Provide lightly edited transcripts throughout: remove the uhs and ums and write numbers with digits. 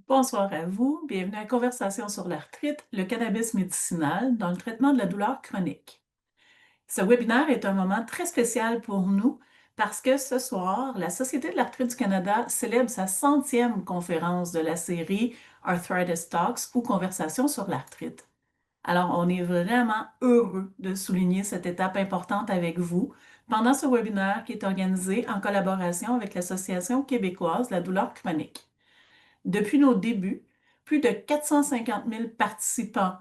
Bonsoir à vous, bienvenue à Conversation sur l'arthrite, le cannabis médicinal dans le traitement de la douleur chronique. Ce webinaire est un moment très spécial pour nous parce que ce soir, la Société de l'arthrite du Canada célèbre sa 100e conférence de la série Arthritis Talks ou Conversation sur l'arthrite. Alors, on est vraiment heureux de souligner cette étape importante avec vous pendant ce webinaire qui est organisé en collaboration avec l'Association québécoise de la douleur chronique. Depuis nos débuts, plus de 450 000 participants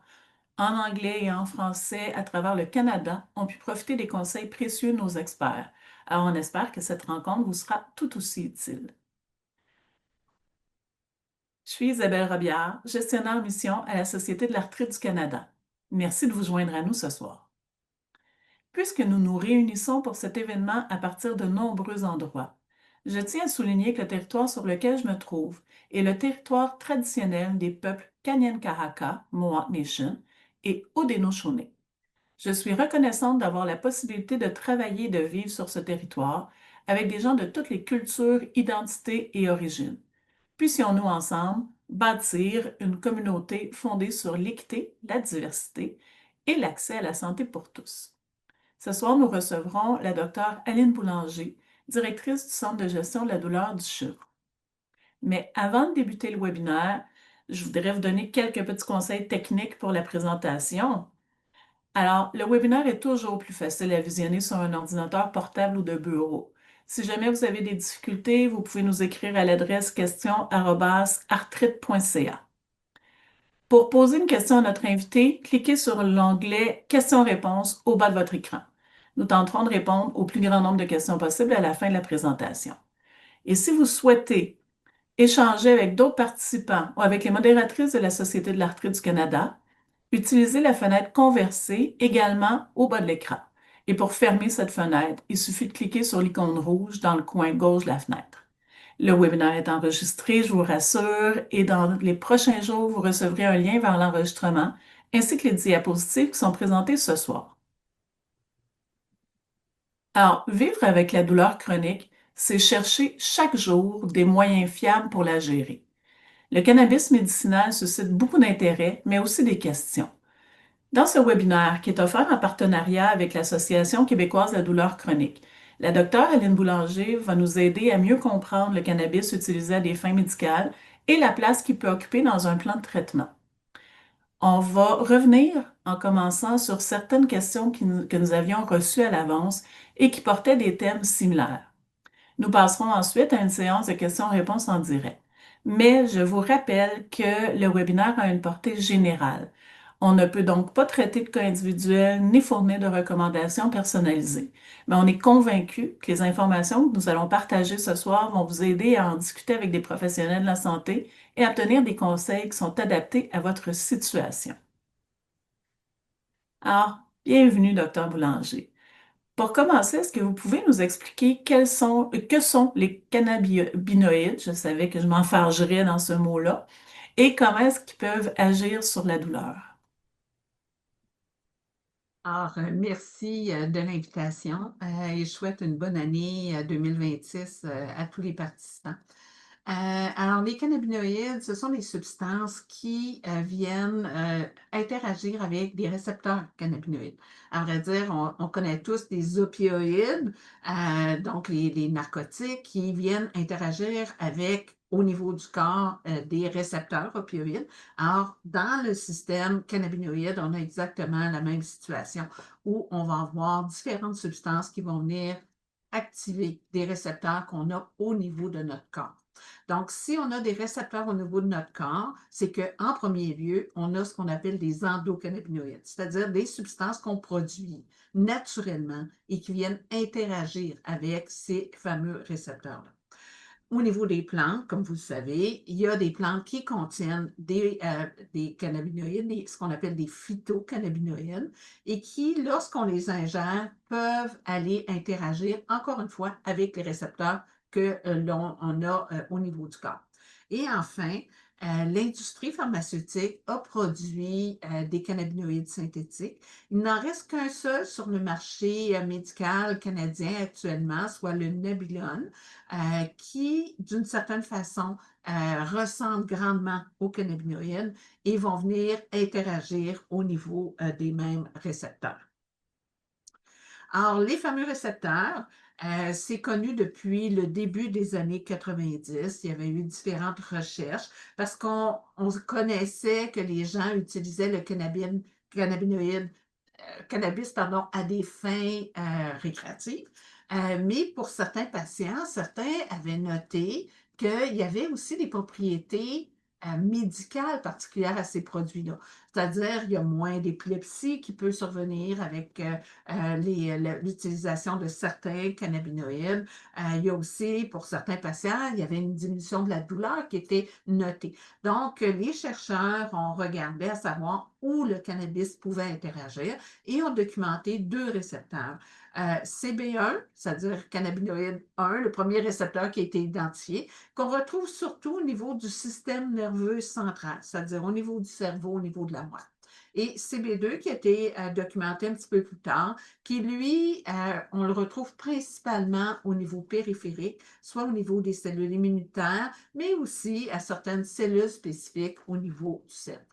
en anglais et en français à travers le Canada ont pu profiter des conseils précieux de nos experts. Alors, on espère que cette rencontre vous sera tout aussi utile. Je suis Isabelle Robillard, gestionnaire mission à la Société de l'arthrite du Canada. Merci de vous joindre à nous ce soir. Puisque nous nous réunissons pour cet événement à partir de nombreux endroits, je tiens à souligner que le territoire sur lequel je me trouve est le territoire traditionnel des peuples Kanien'kehá:ka, Mohawk Nation, et Haudenosaunee. Je suis reconnaissante d'avoir la possibilité de travailler et de vivre sur ce territoire avec des gens de toutes les cultures, identités et origines. Puissions-nous ensemble bâtir une communauté fondée sur l'équité, la diversité et l'accès à la santé pour tous. Ce soir, nous recevrons la docteure Aline Boulanger, directrice du Centre de gestion de la douleur du CHUV. Mais avant de débuter le webinaire, je voudrais vous donner quelques petits conseils techniques pour la présentation. Alors, le webinaire est toujours plus facile à visionner sur un ordinateur portable ou de bureau. Si jamais vous avez des difficultés, vous pouvez nous écrire à l'adresse question@arthrite.ca. Pour poser une question à notre invité, cliquez sur l'onglet Questions-réponses au bas de votre écran. Nous tenterons de répondre au plus grand nombre de questions possibles à la fin de la présentation. Et si vous souhaitez échanger avec d'autres participants ou avec les modératrices de la Société de l'arthrite du Canada, utilisez la fenêtre Converser également au bas de l'écran. Et pour fermer cette fenêtre, il suffit de cliquer sur l'icône rouge dans le coin gauche de la fenêtre. Le webinaire est enregistré, je vous rassure, et dans les prochains jours, vous recevrez un lien vers l'enregistrement ainsi que les diapositives qui sont présentées ce soir. Alors, vivre avec la douleur chronique, c'est chercher chaque jour des moyens fiables pour la gérer. Le cannabis médicinal suscite beaucoup d'intérêt, mais aussi des questions. Dans ce webinaire, qui est offert en partenariat avec l'Association québécoise de la douleur chronique, la docteure Aline Boulanger va nous aider à mieux comprendre le cannabis utilisé à des fins médicales et la place qu'il peut occuper dans un plan de traitement. On va revenir en commençant sur certaines questions que nous avions reçues à l'avance et qui portaient des thèmes similaires. Nous passerons ensuite à une séance de questions-réponses en direct. Mais je vous rappelle que le webinaire a une portée générale. On ne peut donc pas traiter de cas individuels ni fournir de recommandations personnalisées. Mais on est convaincu que les informations que nous allons partager ce soir vont vous aider à en discuter avec des professionnels de la santé et à obtenir des conseils qui sont adaptés à votre situation. Alors, bienvenue, docteur Boulanger. Pour commencer, est-ce que vous pouvez nous expliquer que sont les cannabinoïdes? Je savais que je m'enfargerais dans ce mot-là. Et comment est-ce qu'ils peuvent agir sur la douleur? Alors, merci de l'invitation et je souhaite une bonne année 2026 à tous les participants. Alors, les cannabinoïdes, ce sont des substances qui viennent interagir avec des récepteurs cannabinoïdes. À vrai dire, on connaît tous des opioïdes, donc les narcotiques qui viennent interagir avec au niveau du corps des récepteurs opioïdes. Alors, dans le système cannabinoïde, on a exactement la même situation où on va avoir différentes substances qui vont venir activer des récepteurs qu'on a au niveau de notre corps. Donc, si on a des récepteurs au niveau de notre corps, c'est qu'en premier lieu, on a ce qu'on appelle des endocannabinoïdes, c'est-à-dire des substances qu'on produit naturellement et qui viennent interagir avec ces fameux récepteurs-là. Au niveau des plantes, comme vous le savez, il y a des plantes qui contiennent des cannabinoïdes, ce qu'on appelle des phytocannabinoïdes, et qui, lorsqu'on les ingère, peuvent aller interagir, encore une fois, avec les récepteurs que l'on a au niveau du corps. Et enfin, l'industrie pharmaceutique a produit des cannabinoïdes synthétiques. Il n'en reste qu'un seul sur le marché médical canadien actuellement, soit le Nabilon, qui, d'une certaine façon, ressemble grandement aux cannabinoïdes et vont venir interagir au niveau des mêmes récepteurs. Alors, les fameux récepteurs, c'est connu depuis le début des années 90. Il y avait eu différentes recherches parce qu'on connaissait que les gens utilisaient le cannabinoïde, cannabis pardon, à des fins récréatives. Mais pour certains patients, certains avaient noté qu'il y avait aussi des propriétés médicales particulières à ces produits-là. C'est-à-dire, il y a moins d'épilepsie qui peut survenir avec l'utilisation de certains cannabinoïdes. Il y a aussi, pour certains patients, il y avait une diminution de la douleur qui était notée. Donc, les chercheurs ont regardé à savoir où le cannabis pouvait interagir et ont documenté deux récepteurs. CB1, c'est-à-dire cannabinoïde 1, le premier récepteur qui a été identifié, qu'on retrouve surtout au niveau du système nerveux central, c'est-à-dire au niveau du cerveau, au niveau de la moelle. Et CB2 qui a été documenté un petit peu plus tard, qui lui, on le retrouve principalement au niveau périphérique, soit au niveau des cellules immunitaires, mais aussi à certaines cellules spécifiques au niveau du cerveau.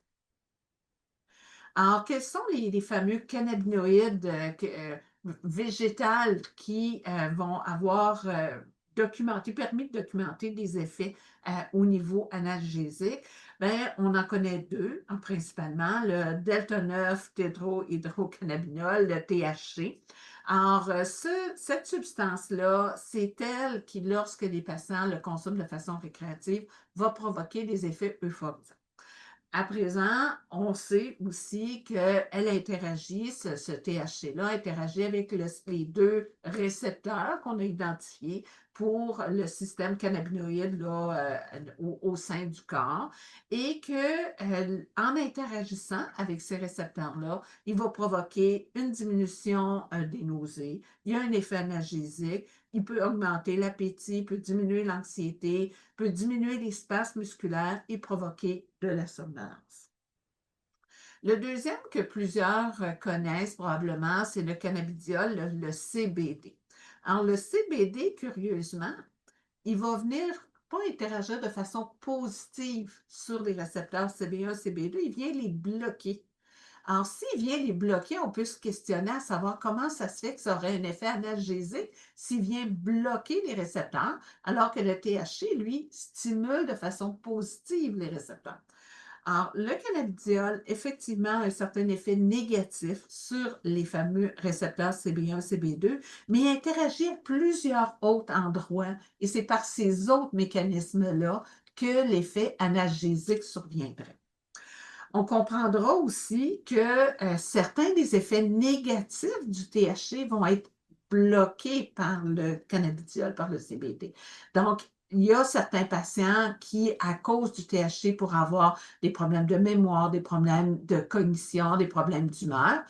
Alors, quels sont les fameux cannabinoïdes végétales qui vont avoir permis de documenter des effets au niveau analgésique? Bien, on en connaît deux, principalement, le delta-9 tétrohydrocannabinol, le THC. Alors, cette substance-là, c'est elle qui, lorsque les patients le consomment de façon récréative, va provoquer des effets euphorisants. À présent, on sait aussi qu'elle interagit, ce THC-là interagit avec les deux récepteurs qu'on a identifiés pour le système cannabinoïde là, au sein du corps et qu'en interagissant avec ces récepteurs-là, il va provoquer une diminution des nausées, il y a un effet analgésique, il peut augmenter l'appétit, peut diminuer l'anxiété, peut diminuer les spasmes musculaires et provoquer de la somnolence. Le deuxième que plusieurs connaissent probablement, c'est le cannabidiol, le CBD. Alors, le CBD, curieusement, il va venir pas interagir de façon positive sur les récepteurs CB1, CB2, il vient les bloquer. Alors, s'il vient les bloquer, on peut se questionner à savoir comment ça se fait que ça aurait un effet analgésique s'il vient bloquer les récepteurs, alors que le THC, lui, stimule de façon positive les récepteurs. Alors, le cannabidiol, effectivement, a un certain effet négatif sur les fameux récepteurs CB1, CB2, mais il interagit à plusieurs autres endroits et c'est par ces autres mécanismes-là que l'effet analgésique surviendrait. On comprendra aussi que certains des effets négatifs du THC vont être bloqués par le cannabidiol, par le CBD. Donc, il y a certains patients qui, à cause du THC, pour avoir des problèmes de mémoire, des problèmes de cognition, des problèmes d'humeur,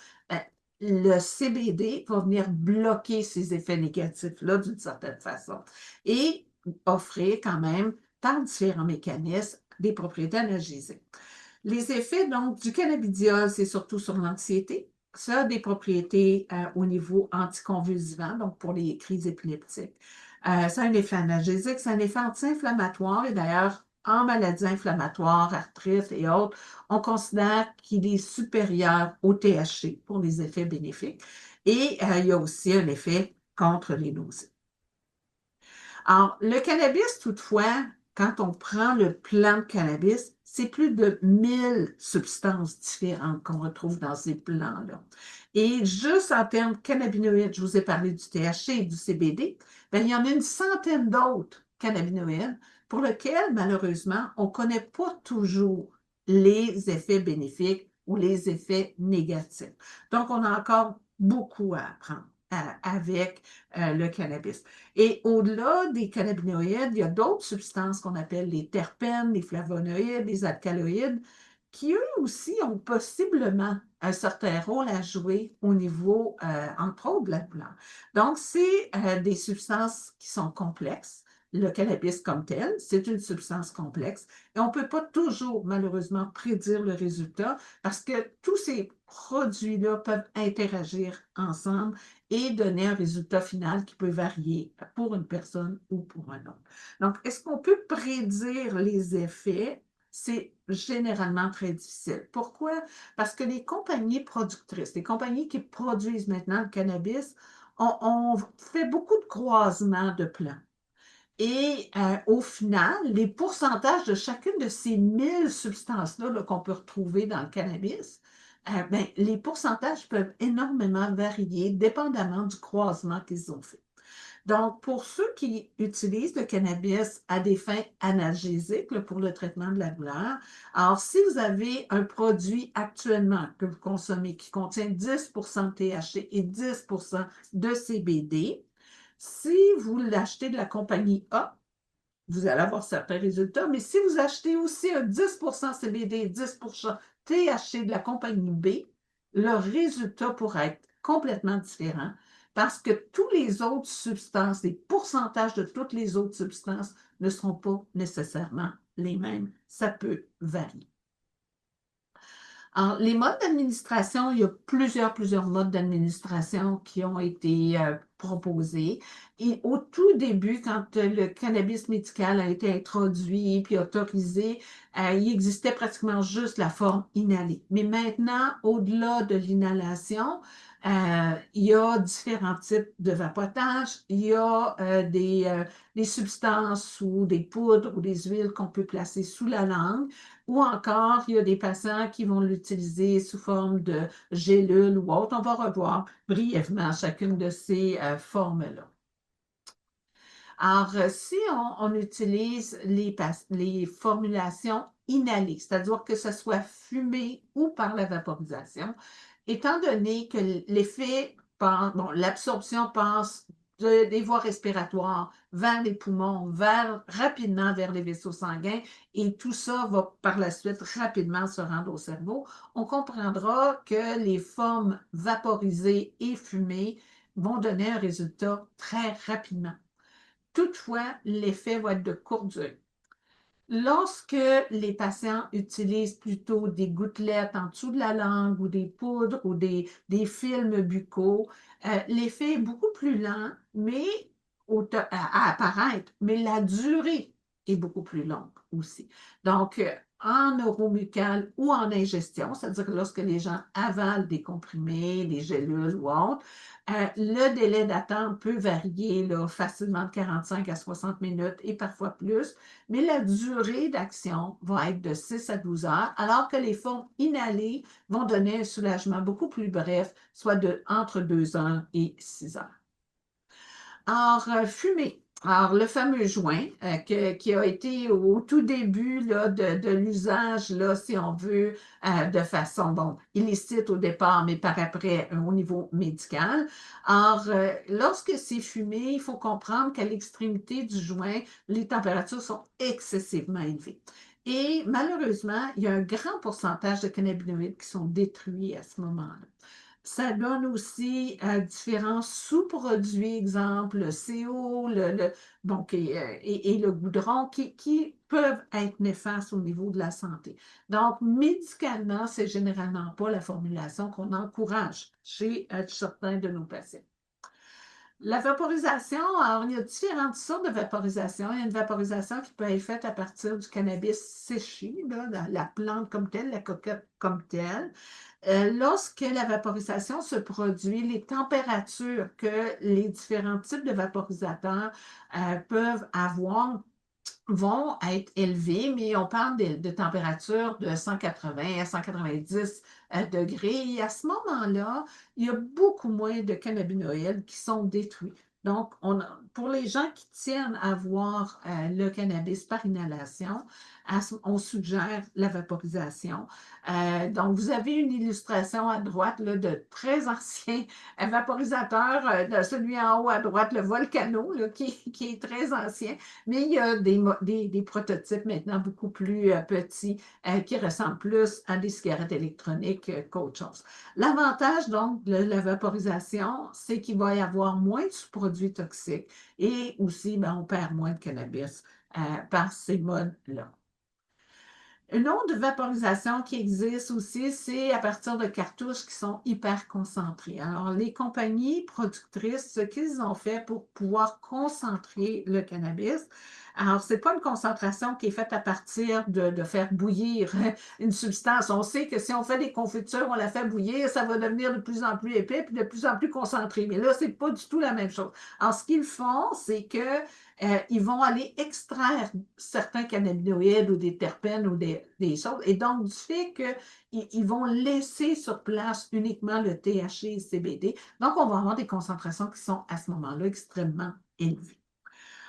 le CBD va venir bloquer ces effets négatifs-là d'une certaine façon et offrir quand même, par différents mécanismes, des propriétés analgésiques. Les effets donc du cannabidiol, c'est surtout sur l'anxiété. Ça a des propriétés au niveau anticonvulsivant, donc pour les crises épileptiques. Ça a un effet analgésique, ça a un effet anti-inflammatoire et d'ailleurs, en maladie inflammatoire, arthrite et autres, on considère qu'il est supérieur au THC pour les effets bénéfiques. Et il y a aussi un effet contre les nausées. Alors, le cannabis, toutefois, quand on prend le plant de cannabis, c'est plus de 1000 substances différentes qu'on retrouve dans ces plants-là. Et juste en termes cannabinoïdes, je vous ai parlé du THC et du CBD, bien, il y en a une centaine d'autres cannabinoïdes pour lesquels, malheureusement, on ne connaît pas toujours les effets bénéfiques ou les effets négatifs. Donc, on a encore beaucoup à apprendre avec le cannabis. Et au-delà des cannabinoïdes, il y a d'autres substances qu'on appelle les terpènes, les flavonoïdes, les alcaloïdes, qui eux aussi ont possiblement un certain rôle à jouer au niveau, entre autres, de la douleur. Donc, c'est des substances qui sont complexes, le cannabis comme tel. C'est une substance complexe et on ne peut pas toujours, malheureusement, prédire le résultat parce que tous ces produits-là peuvent interagir ensemble et donner un résultat final qui peut varier pour une personne ou pour un autre. Donc, est-ce qu'on peut prédire les effets? C'est généralement très difficile. Pourquoi? Parce que les compagnies productrices, les compagnies qui produisent maintenant le cannabis, on fait beaucoup de croisements de plants. Et au final, les pourcentages de chacune de ces 1000 substances-là qu'on peut retrouver dans le cannabis, ben, les pourcentages peuvent énormément varier dépendamment du croisement qu'ils ont fait. Donc, pour ceux qui utilisent le cannabis à des fins analgésiques là, pour le traitement de la douleur, alors si vous avez un produit actuellement que vous consommez qui contient 10% de THC et 10% de CBD, si vous l'achetez de la compagnie A, vous allez avoir certains résultats, mais si vous achetez aussi un 10% CBD et 10% THC de la compagnie B, le résultat pourrait être complètement différent parce que toutes les autres substances, les pourcentages de toutes les autres substances ne seront pas nécessairement les mêmes. Ça peut varier. Alors, les modes d'administration, il y a plusieurs modes d'administration qui ont été proposés. Et au tout début, quand le cannabis médical a été introduit puis autorisé, il existait pratiquement juste la forme inhalée. Mais maintenant, au-delà de l'inhalation, il y a différents types de vapotage. Il y a des substances ou des poudres ou des huiles qu'on peut placer sous la langue. Ou encore, il y a des patients qui vont l'utiliser sous forme de gélule ou autre. On va revoir brièvement chacune de ces formes-là. Alors, si on utilise les formulations inhalées, c'est-à-dire que ce soit fumé ou par la vaporisation, étant donné que l'effet, bon, l'absorption passe des voies respiratoires vers les poumons, rapidement vers les vaisseaux sanguins, et tout ça va par la suite rapidement se rendre au cerveau, on comprendra que les formes vaporisées et fumées vont donner un résultat très rapidement. Toutefois, l'effet va être de courte durée. Lorsque les patients utilisent plutôt des gouttelettes en dessous de la langue ou des poudres ou des films buccaux, l'effet est beaucoup plus lent mais à apparaître, mais la durée est beaucoup plus longue aussi. Donc, en oromucal ou en ingestion, c'est-à-dire que lorsque les gens avalent des comprimés, des gélules ou autres, le délai d'attente peut varier là, facilement de 45 à 60 minutes et parfois plus, mais la durée d'action va être de 6 à 12 heures, alors que les formes inhalées vont donner un soulagement beaucoup plus bref, soit entre 2 heures et 6 heures. Alors, fumer. Alors, le fameux joint qui a été au tout début là, de l'usage, là, si on veut, de façon bon, illicite au départ, mais par après au niveau médical. Alors, lorsque c'est fumé, il faut comprendre qu'à l'extrémité du joint, les températures sont excessivement élevées. Et malheureusement, il y a un grand pourcentage de cannabinoïdes qui sont détruits à ce moment-là. Ça donne aussi différents sous-produits, exemple le CO, donc, et le goudron, qui peuvent être néfastes au niveau de la santé. Donc, médicalement, c'est généralement pas la formulation qu'on encourage chez certains de nos patients. La vaporisation, alors il y a différentes sortes de vaporisation. Il y a une vaporisation qui peut être faite à partir du cannabis séché, là, la plante comme telle, la cocotte comme telle. Lorsque la vaporisation se produit, les températures que les différents types de vaporisateurs peuvent avoir vont être élevées, mais on parle de températures de 180 à 190 degrés. Et à ce moment-là, il y a beaucoup moins de cannabinoïdes qui sont détruits. Donc, pour les gens qui tiennent à voir le cannabis par inhalation, on suggère la vaporisation. Donc, vous avez une illustration à droite là, de très anciens vaporisateurs, de celui en haut à droite, le Volcano, là, qui est très ancien, mais il y a des prototypes maintenant beaucoup plus petits qui ressemblent plus à des cigarettes électroniques qu'autre chose. L'avantage donc de la vaporisation, c'est qu'il va y avoir moins de produits toxiques et aussi, ben, on perd moins de cannabis par ces modes-là. Une autre vaporisation qui existe aussi, c'est à partir de cartouches qui sont hyper concentrées. Alors, les compagnies productrices, ce qu'ils ont fait pour pouvoir concentrer le cannabis, alors, c'est pas une concentration qui est faite à partir de faire bouillir une substance. On sait que si on fait des confitures, on la fait bouillir, ça va devenir de plus en plus épais puis de plus en plus concentré. Mais là, c'est pas du tout la même chose. Alors, ce qu'ils font, c'est que ils vont aller extraire certains cannabinoïdes ou des terpènes ou des choses. Et donc, du fait qu'ils vont laisser sur place uniquement le THC et le CBD, donc on va avoir des concentrations qui sont à ce moment-là extrêmement élevées.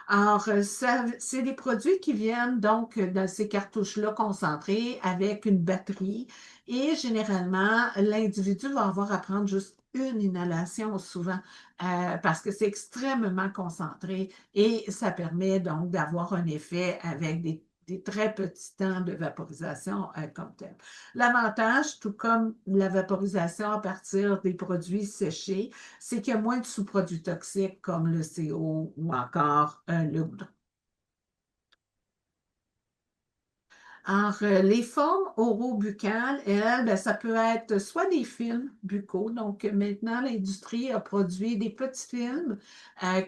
Alors, c'est des produits qui viennent donc dans ces cartouches-là concentrées avec une batterie et généralement, l'individu va avoir à prendre juste une inhalation souvent parce que c'est extrêmement concentré et ça permet donc d'avoir un effet avec des très petits temps de vaporisation comme tel. L'avantage, tout comme la vaporisation à partir des produits séchés, c'est qu'il y a moins de sous-produits toxiques comme le CO ou encore le goudron. Alors, les formes oro-buccales, elles, ben, ça peut être soit des films buccaux. Donc, maintenant, l'industrie a produit des petits films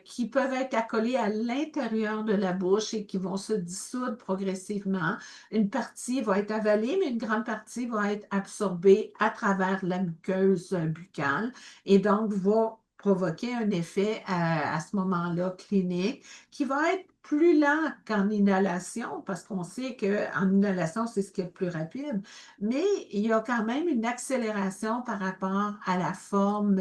qui peuvent être accolés à l'intérieur de la bouche et qui vont se dissoudre progressivement. Une partie va être avalée, mais une grande partie va être absorbée à travers la muqueuse buccale et donc va provoquer un effet à ce moment-là clinique qui va être plus lent qu'en inhalation, parce qu'on sait qu'en inhalation, c'est ce qui est le plus rapide, mais il y a quand même une accélération par rapport à la forme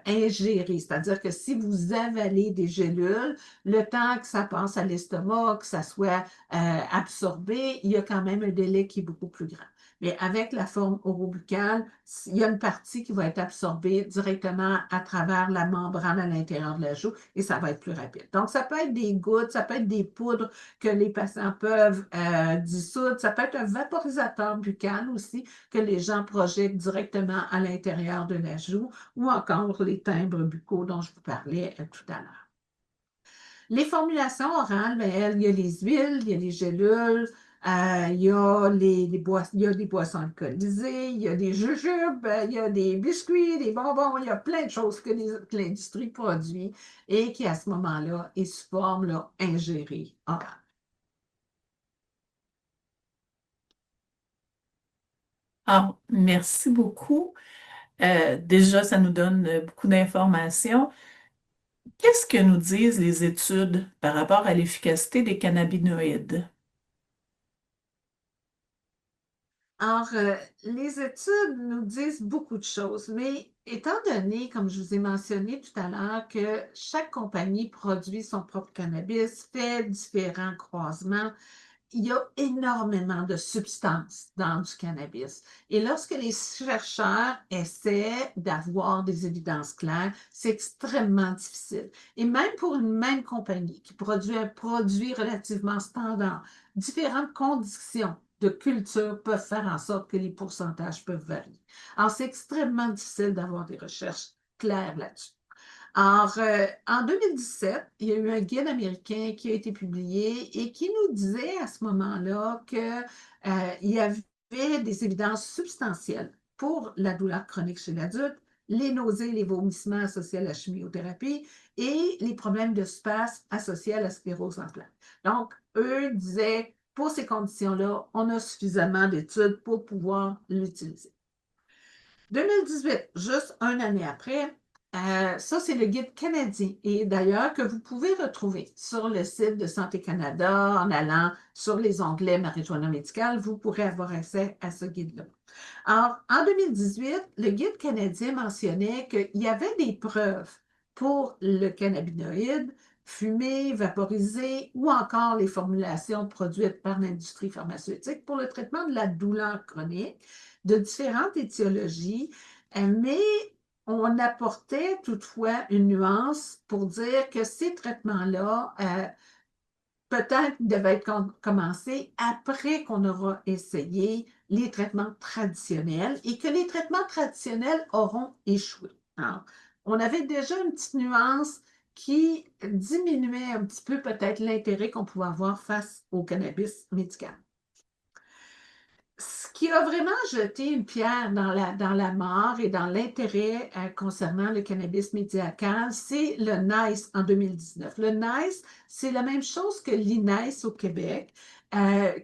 ingérée. C'est-à-dire que si vous avalez des gélules, le temps que ça passe à l'estomac, que ça soit absorbé, il y a quand même un délai qui est beaucoup plus grand. Mais avec la forme orobuccale, il y a une partie qui va être absorbée directement à travers la membrane à l'intérieur de la joue et ça va être plus rapide. Donc, ça peut être des gouttes, ça peut être des poudres que les patients peuvent dissoudre, ça peut être un vaporisateur buccal aussi que les gens projettent directement à l'intérieur de la joue ou encore les timbres buccaux dont je vous parlais tout à l'heure. Les formulations orales, ben, elles, il y a les huiles, il y a les gélules, il y a il y a des boissons alcoolisées, il y a des jujubes, il y a des biscuits, des bonbons, il y a plein de choses que l'industrie produit et qui, à ce moment-là, est sous forme là, ingérée orale. Ah, merci beaucoup. Déjà, ça nous donne beaucoup d'informations. Qu'est-ce que nous disent les études par rapport à l'efficacité des cannabinoïdes? Alors, les études nous disent beaucoup de choses, mais étant donné, comme je vous ai mentionné tout à l'heure, que chaque compagnie produit son propre cannabis, fait différents croisements, il y a énormément de substances dans du cannabis. Et lorsque les chercheurs essaient d'avoir des évidences claires, c'est extrêmement difficile. Et même pour une même compagnie qui produit un produit relativement standard, différentes conditions de culture peuvent faire en sorte que les pourcentages peuvent varier. Alors, c'est extrêmement difficile d'avoir des recherches claires là-dessus. Alors, en 2017, il y a eu un guide américain qui a été publié et qui nous disait à ce moment-là qu'il y avait des évidences substantielles pour la douleur chronique chez l'adulte, les nausées, les vomissements associés à la chimiothérapie et les problèmes de spasme associés à la sclérose en plaques. Donc, eux disaient, pour ces conditions-là, on a suffisamment d'études pour pouvoir l'utiliser. 2018, juste une année après, ça, c'est le guide canadien et d'ailleurs que vous pouvez retrouver sur le site de Santé Canada en allant sur les onglets marijuana médicale, vous pourrez avoir accès à ce guide-là. Alors, en 2018, le guide canadien mentionnait qu'il y avait des preuves pour le cannabinoïde fumé, vaporisé ou encore les formulations produites par l'industrie pharmaceutique pour le traitement de la douleur chronique de différentes étiologies, mais on apportait toutefois une nuance pour dire que ces traitements-là, peut-être devaient être commencés après qu'on aura essayé les traitements traditionnels et que les traitements traditionnels auront échoué. Alors, on avait déjà une petite nuance qui diminuait un petit peu peut-être l'intérêt qu'on pouvait avoir face au cannabis médical. Ce qui a vraiment jeté une pierre dans la mare et dans l'intérêt concernant le cannabis médical, c'est le NICE en 2019. Le NICE, c'est la même chose que l'INES au Québec,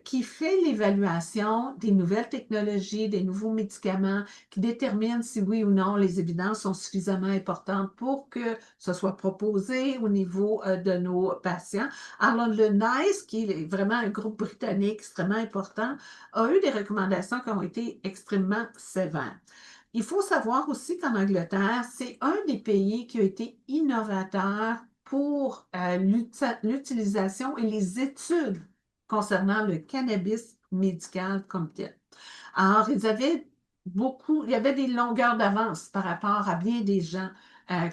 qui fait l'évaluation des nouvelles technologies, des nouveaux médicaments, qui détermine si oui ou non les évidences sont suffisamment importantes pour que ce soit proposé au niveau de nos patients. Alors, le NICE, qui est vraiment un groupe britannique extrêmement important, a eu des recommandations qui ont été extrêmement sévères. Il faut savoir aussi qu'en Angleterre, c'est un des pays qui a été innovateur pour l'utilisation et les études concernant le cannabis médical comme tel. Alors, il y avait des longueurs d'avance par rapport à bien des gens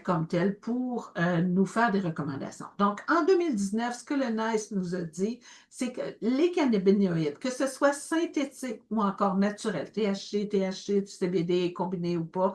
comme tels pour nous faire des recommandations. Donc, en 2019, ce que le NICE nous a dit, c'est que les cannabinoïdes, que ce soit synthétiques ou encore naturels, THC, THC, CBD, combiné ou pas,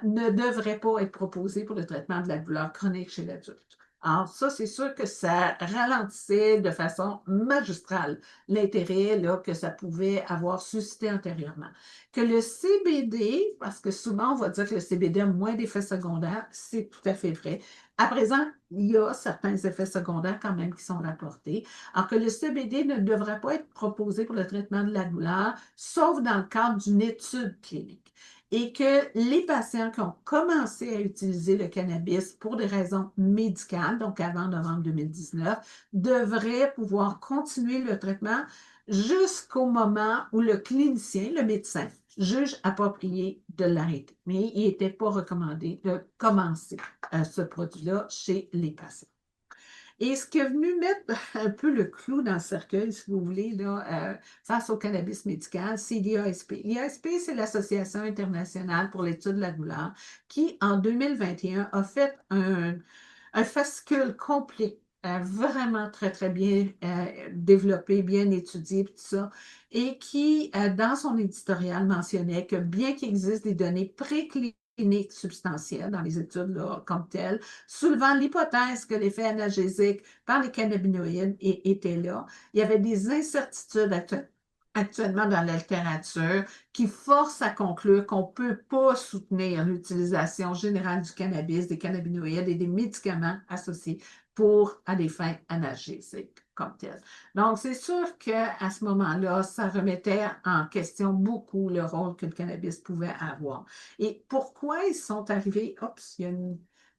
ne devraient pas être proposés pour le traitement de la douleur chronique chez l'adulte. Alors, ça, c'est sûr que ça ralentissait de façon magistrale l'intérêt là, que ça pouvait avoir suscité antérieurement. Que le CBD, parce que souvent on va dire que le CBD a moins d'effets secondaires, c'est tout à fait vrai. À présent, il y a certains effets secondaires quand même qui sont rapportés. Alors que le CBD ne devrait pas être proposé pour le traitement de la douleur, sauf dans le cadre d'une étude clinique. Et que les patients qui ont commencé à utiliser le cannabis pour des raisons médicales, donc avant novembre 2019, devraient pouvoir continuer le traitement jusqu'au moment où le clinicien, le médecin, juge approprié de l'arrêter. Mais il n'était pas recommandé de commencer ce produit-là chez les patients. Et ce qui est venu mettre un peu le clou dans le cercueil, si vous voulez, là, face au cannabis médical, c'est l'IASP. L'IASP, c'est l'Association internationale pour l'étude de la douleur, qui, en 2021, a fait un fascicule complet, vraiment très, très bien développé, bien étudié, tout ça, et qui, dans son éditorial, mentionnait que bien qu'il existe des données précliniques substantielles dans les études là, comme telles, soulevant l'hypothèse que l'effet analgésique par les cannabinoïdes était là, il y avait des incertitudes actuellement dans la littérature qui forcent à conclure qu'on ne peut pas soutenir l'utilisation générale du cannabis, des cannabinoïdes et des médicaments associés à des fins analgésiques comme telles. Donc, c'est sûr qu'à ce moment-là, ça remettait en question beaucoup le rôle que le cannabis pouvait avoir. Et pourquoi ils sont arrivés? Oups, il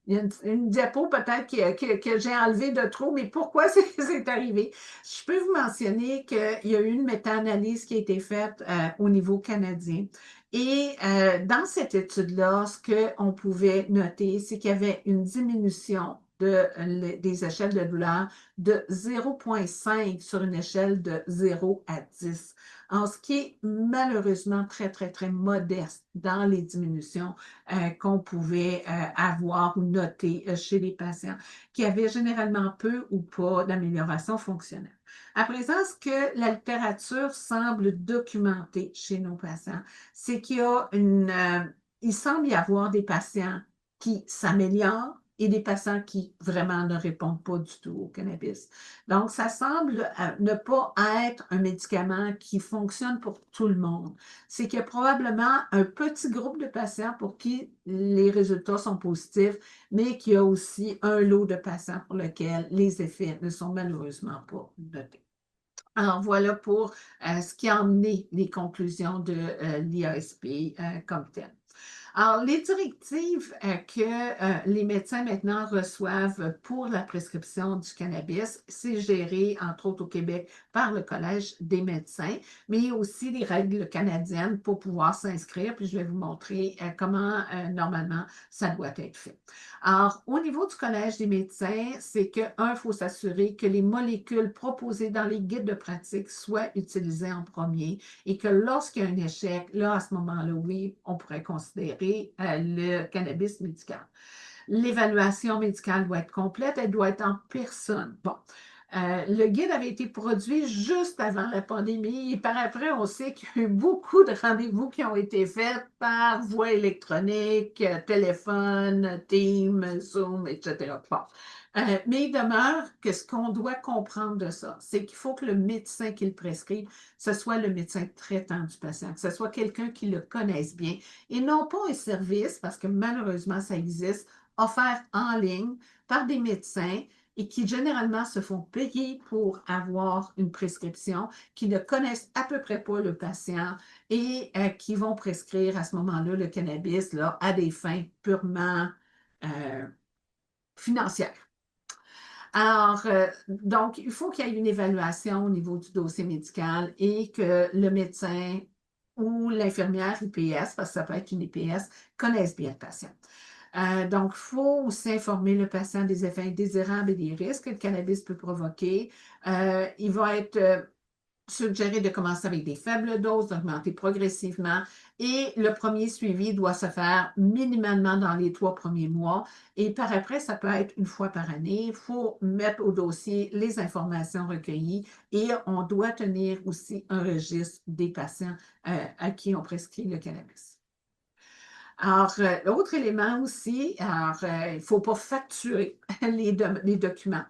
y a une diapo peut-être que j'ai enlevée de trop, mais pourquoi c'est arrivé? Je peux vous mentionner qu'il y a eu une méta-analyse qui a été faite au niveau canadien. Et dans cette étude-là, ce qu'on pouvait noter, c'est qu'il y avait une diminution des échelles de douleur de 0,5 sur une échelle de 0 à 10. En ce qui est malheureusement très, très, très modeste dans les diminutions qu'on pouvait avoir ou noter chez les patients qui avaient généralement peu ou pas d'amélioration fonctionnelle. À présent, ce que la littérature semble documenter chez nos patients, c'est il semble y avoir des patients qui s'améliorent et des patients qui vraiment ne répondent pas du tout au cannabis. Donc, ça semble ne pas être un médicament qui fonctionne pour tout le monde. C'est qu'il y a probablement un petit groupe de patients pour qui les résultats sont positifs, mais qu'il y a aussi un lot de patients pour lesquels les effets ne sont malheureusement pas notés. Alors, voilà pour ce qui a emmené les conclusions de l'IASP comme tel. Alors, les directives que les médecins maintenant reçoivent pour la prescription du cannabis, c'est géré, entre autres au Québec, par le Collège des médecins, mais il y a aussi des règles canadiennes pour pouvoir s'inscrire, puis je vais vous montrer comment normalement ça doit être fait. Alors, au niveau du Collège des médecins, c'est que, il faut s'assurer que les molécules proposées dans les guides de pratique soient utilisées en premier et que lorsqu'il y a un échec, là, à ce moment-là, oui, on pourrait considérer le cannabis médical. L'évaluation médicale doit être complète, elle doit être en personne. Bon, Le guide avait été produit juste avant la pandémie et par après, on sait qu'il y a eu beaucoup de rendez-vous qui ont été faits par voie électronique, téléphone, Teams, Zoom, etc. Bon. Mais il demeure que ce qu'on doit comprendre de ça, c'est qu'il faut que le médecin qui le prescrit, ce soit le médecin traitant du patient, que ce soit quelqu'un qui le connaisse bien et non pas un service, parce que malheureusement, ça existe, offert en ligne par des médecins et qui généralement se font payer pour avoir une prescription, qui ne connaissent à peu près pas le patient et qui vont prescrire à ce moment-là le cannabis là, à des fins purement euh, financières. Alors, donc, il faut qu'il y ait une évaluation au niveau du dossier médical et que le médecin ou l'infirmière IPS, parce que ça peut être une IPS, connaisse bien le patient. Donc, il faut aussi informer le patient des effets indésirables et des risques que le cannabis peut provoquer. Il va être suggéré de commencer avec des faibles doses, d'augmenter progressivement et le premier suivi doit se faire minimalement dans les 3 premiers mois et par après, ça peut être une fois par année. Il faut mettre au dossier les informations recueillies et on doit tenir aussi un registre des patients à qui on prescrit le cannabis. Alors, l'autre élément aussi, il ne faut pas facturer les documents.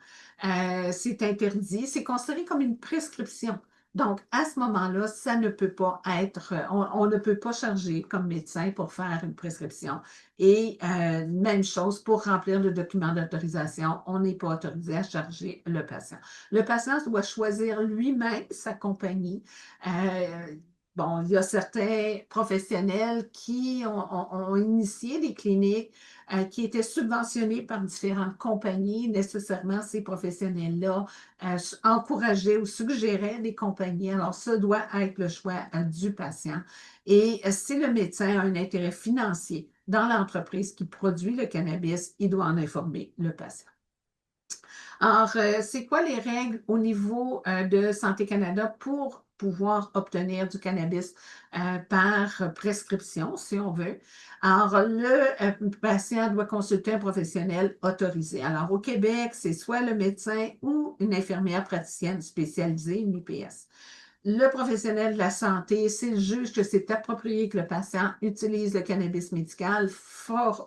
C'est interdit, c'est considéré comme une prescription. Donc, à ce moment-là, ça ne peut pas être, on ne peut pas charger comme médecin pour faire une prescription. Et même chose pour remplir le document d'autorisation, on n'est pas autorisé à charger le patient. Le patient doit choisir lui-même sa compagnie. Bon, il y a certains professionnels qui ont initié des cliniques qui étaient subventionnés par différentes compagnies. Nécessairement, ces professionnels-là encourageaient ou suggéraient des compagnies. Alors, ça doit être le choix du patient. Et si le médecin a un intérêt financier dans l'entreprise qui produit le cannabis, il doit en informer le patient. Alors, c'est quoi les règles au niveau de Santé Canada pour pouvoir obtenir du cannabis par prescription, si on veut? Alors, le patient doit consulter un professionnel autorisé. Alors, au Québec, c'est soit le médecin ou une infirmière praticienne spécialisée, une IPS. Le professionnel de la santé, s'il juge que c'est approprié que le patient utilise le cannabis médical,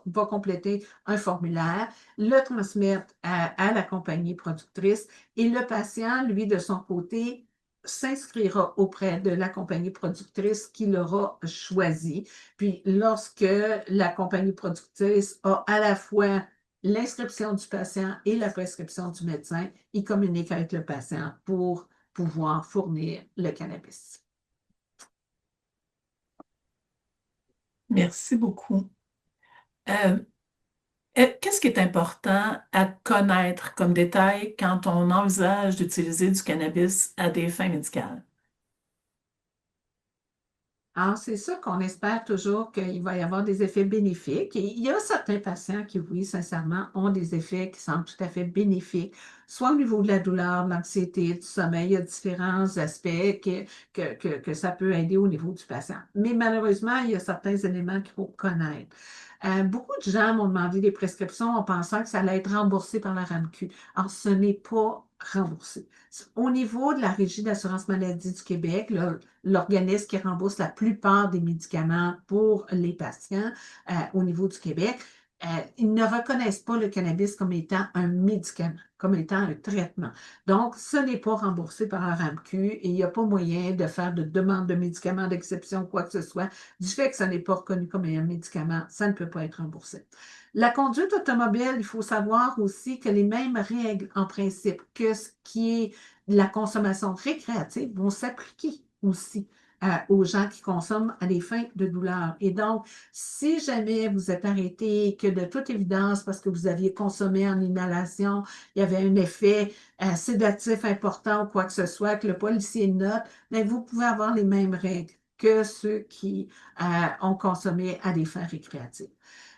va compléter un formulaire, le transmettre à la compagnie productrice et le patient, lui, de son côté, s'inscrira auprès de la compagnie productrice qu'il aura choisie. Puis, lorsque la compagnie productrice a à la fois l'inscription du patient et la prescription du médecin, il communique avec le patient pour pouvoir fournir le cannabis. Merci beaucoup. Euh, Qu'est-ce qui est important à connaître comme détail quand on envisage d'utiliser du cannabis à des fins médicales? Alors, c'est sûr qu'on espère toujours qu'il va y avoir des effets bénéfiques. Et il y a certains patients qui, oui, sincèrement, ont des effets qui semblent tout à fait bénéfiques, soit au niveau de la douleur, de l'anxiété, du sommeil. Il y a différents aspects que ça peut aider au niveau du patient. Mais malheureusement, il y a certains éléments qu'il faut connaître. Beaucoup de gens m'ont demandé des prescriptions en pensant que ça allait être remboursé par la RAMQ. Alors, ce n'est pas remboursé. Au niveau de la Régie d'assurance maladie du Québec, l'organisme qui rembourse la plupart des médicaments pour les patients au niveau du Québec, ils ne reconnaissent pas le cannabis comme étant un médicament, comme étant un traitement. Donc, ce n'est pas remboursé par la RAMQ et il n'y a pas moyen de faire de demande de médicaments d'exception, quoi que ce soit. Du fait que ça n'est pas reconnu comme un médicament, ça ne peut pas être remboursé. La conduite automobile, il faut savoir aussi que les mêmes règles en principe que ce qui est la consommation récréative vont s'appliquer aussi aux gens qui consomment à des fins de douleur. Et donc, si jamais vous êtes arrêté et que de toute évidence, parce que vous aviez consommé en inhalation, il y avait un effet sédatif important ou quoi que ce soit, que le policier note, bien, vous pouvez avoir les mêmes règles que ceux qui ont consommé à des fins récréatives.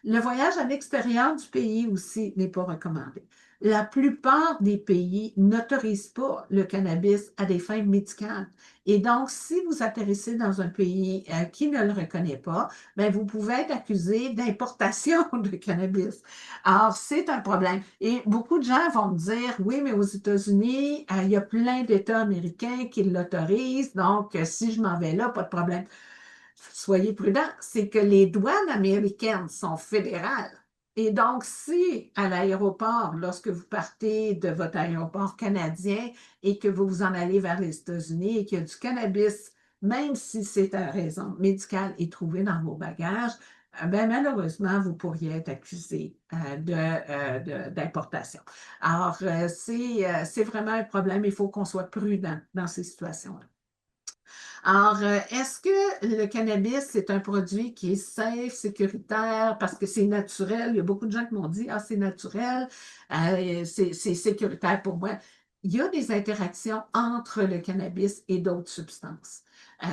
Le voyage à l'extérieur du pays aussi n'est pas recommandé. La plupart des pays n'autorisent pas le cannabis à des fins médicales. Et donc, si vous atterrissez dans un pays qui ne le reconnaît pas, ben, vous pouvez être accusé d'importation de cannabis. Alors, c'est un problème. Et beaucoup de gens vont me dire, oui, mais aux États-Unis, il y a plein d'États américains qui l'autorisent, donc si je m'en vais là, pas de problème. Soyez prudents, c'est que les douanes américaines sont fédérales. Et donc, si à l'aéroport, lorsque vous partez de votre aéroport canadien et que vous vous en allez vers les États-Unis et qu'il y a du cannabis, même si c'est à raison médicale, est trouvé dans vos bagages, ben, malheureusement, vous pourriez être accusé d'importation. Alors, c'est vraiment un problème. Il faut qu'on soit prudent dans ces situations-là. Alors, est-ce que le cannabis, c'est un produit qui est safe, sécuritaire, parce que c'est naturel? Il y a beaucoup de gens qui m'ont dit, ah, c'est naturel, c'est sécuritaire pour moi. Il y a des interactions entre le cannabis et d'autres substances.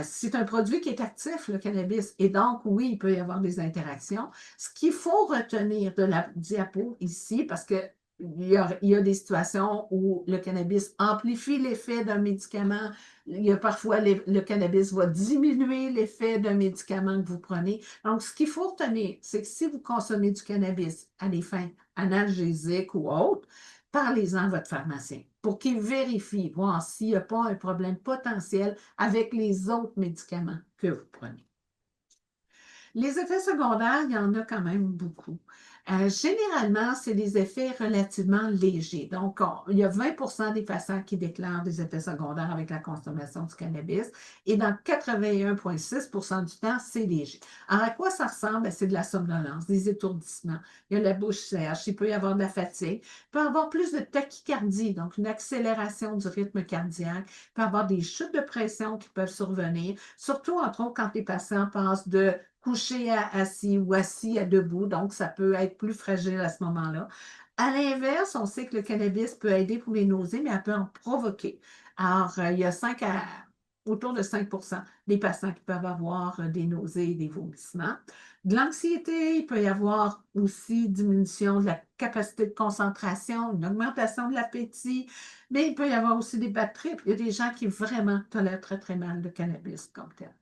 C'est un produit qui est actif, le cannabis, et donc, oui, il peut y avoir des interactions. Ce qu'il faut retenir de la diapo ici, parce que il y a des situations où le cannabis amplifie l'effet d'un médicament. Il y a parfois, le cannabis va diminuer l'effet d'un médicament que vous prenez. Donc, ce qu'il faut retenir, c'est que si vous consommez du cannabis à des fins analgésiques ou autres, parlez-en à votre pharmacien pour qu'il vérifie, voir s'il n'y a pas un problème potentiel avec les autres médicaments que vous prenez. Les effets secondaires, il y en a quand même beaucoup. Généralement, c'est des effets relativement légers. Donc, il y a 20 des patients qui déclarent des effets secondaires avec la consommation du cannabis et dans 81,6 du temps, c'est léger. Alors, à quoi ça ressemble? Ben, c'est de la somnolence, des étourdissements, il y a la bouche sèche, il peut y avoir de la fatigue, il peut y avoir plus de tachycardie, donc une accélération du rythme cardiaque, il peut y avoir des chutes de pression qui peuvent survenir, surtout, entre autres, quand les patients passent de couché à assis ou assis à debout, donc ça peut être plus fragile à ce moment-là. À l'inverse, on sait que le cannabis peut aider pour les nausées, mais elle peut en provoquer. Alors, il y a autour de 5 des patients qui peuvent avoir des nausées et des vomissements. De l'anxiété, il peut y avoir aussi diminution de la capacité de concentration, une augmentation de l'appétit, mais il peut y avoir aussi des bad trips. Il y a des gens qui vraiment tolèrent très, très mal le cannabis comme tel.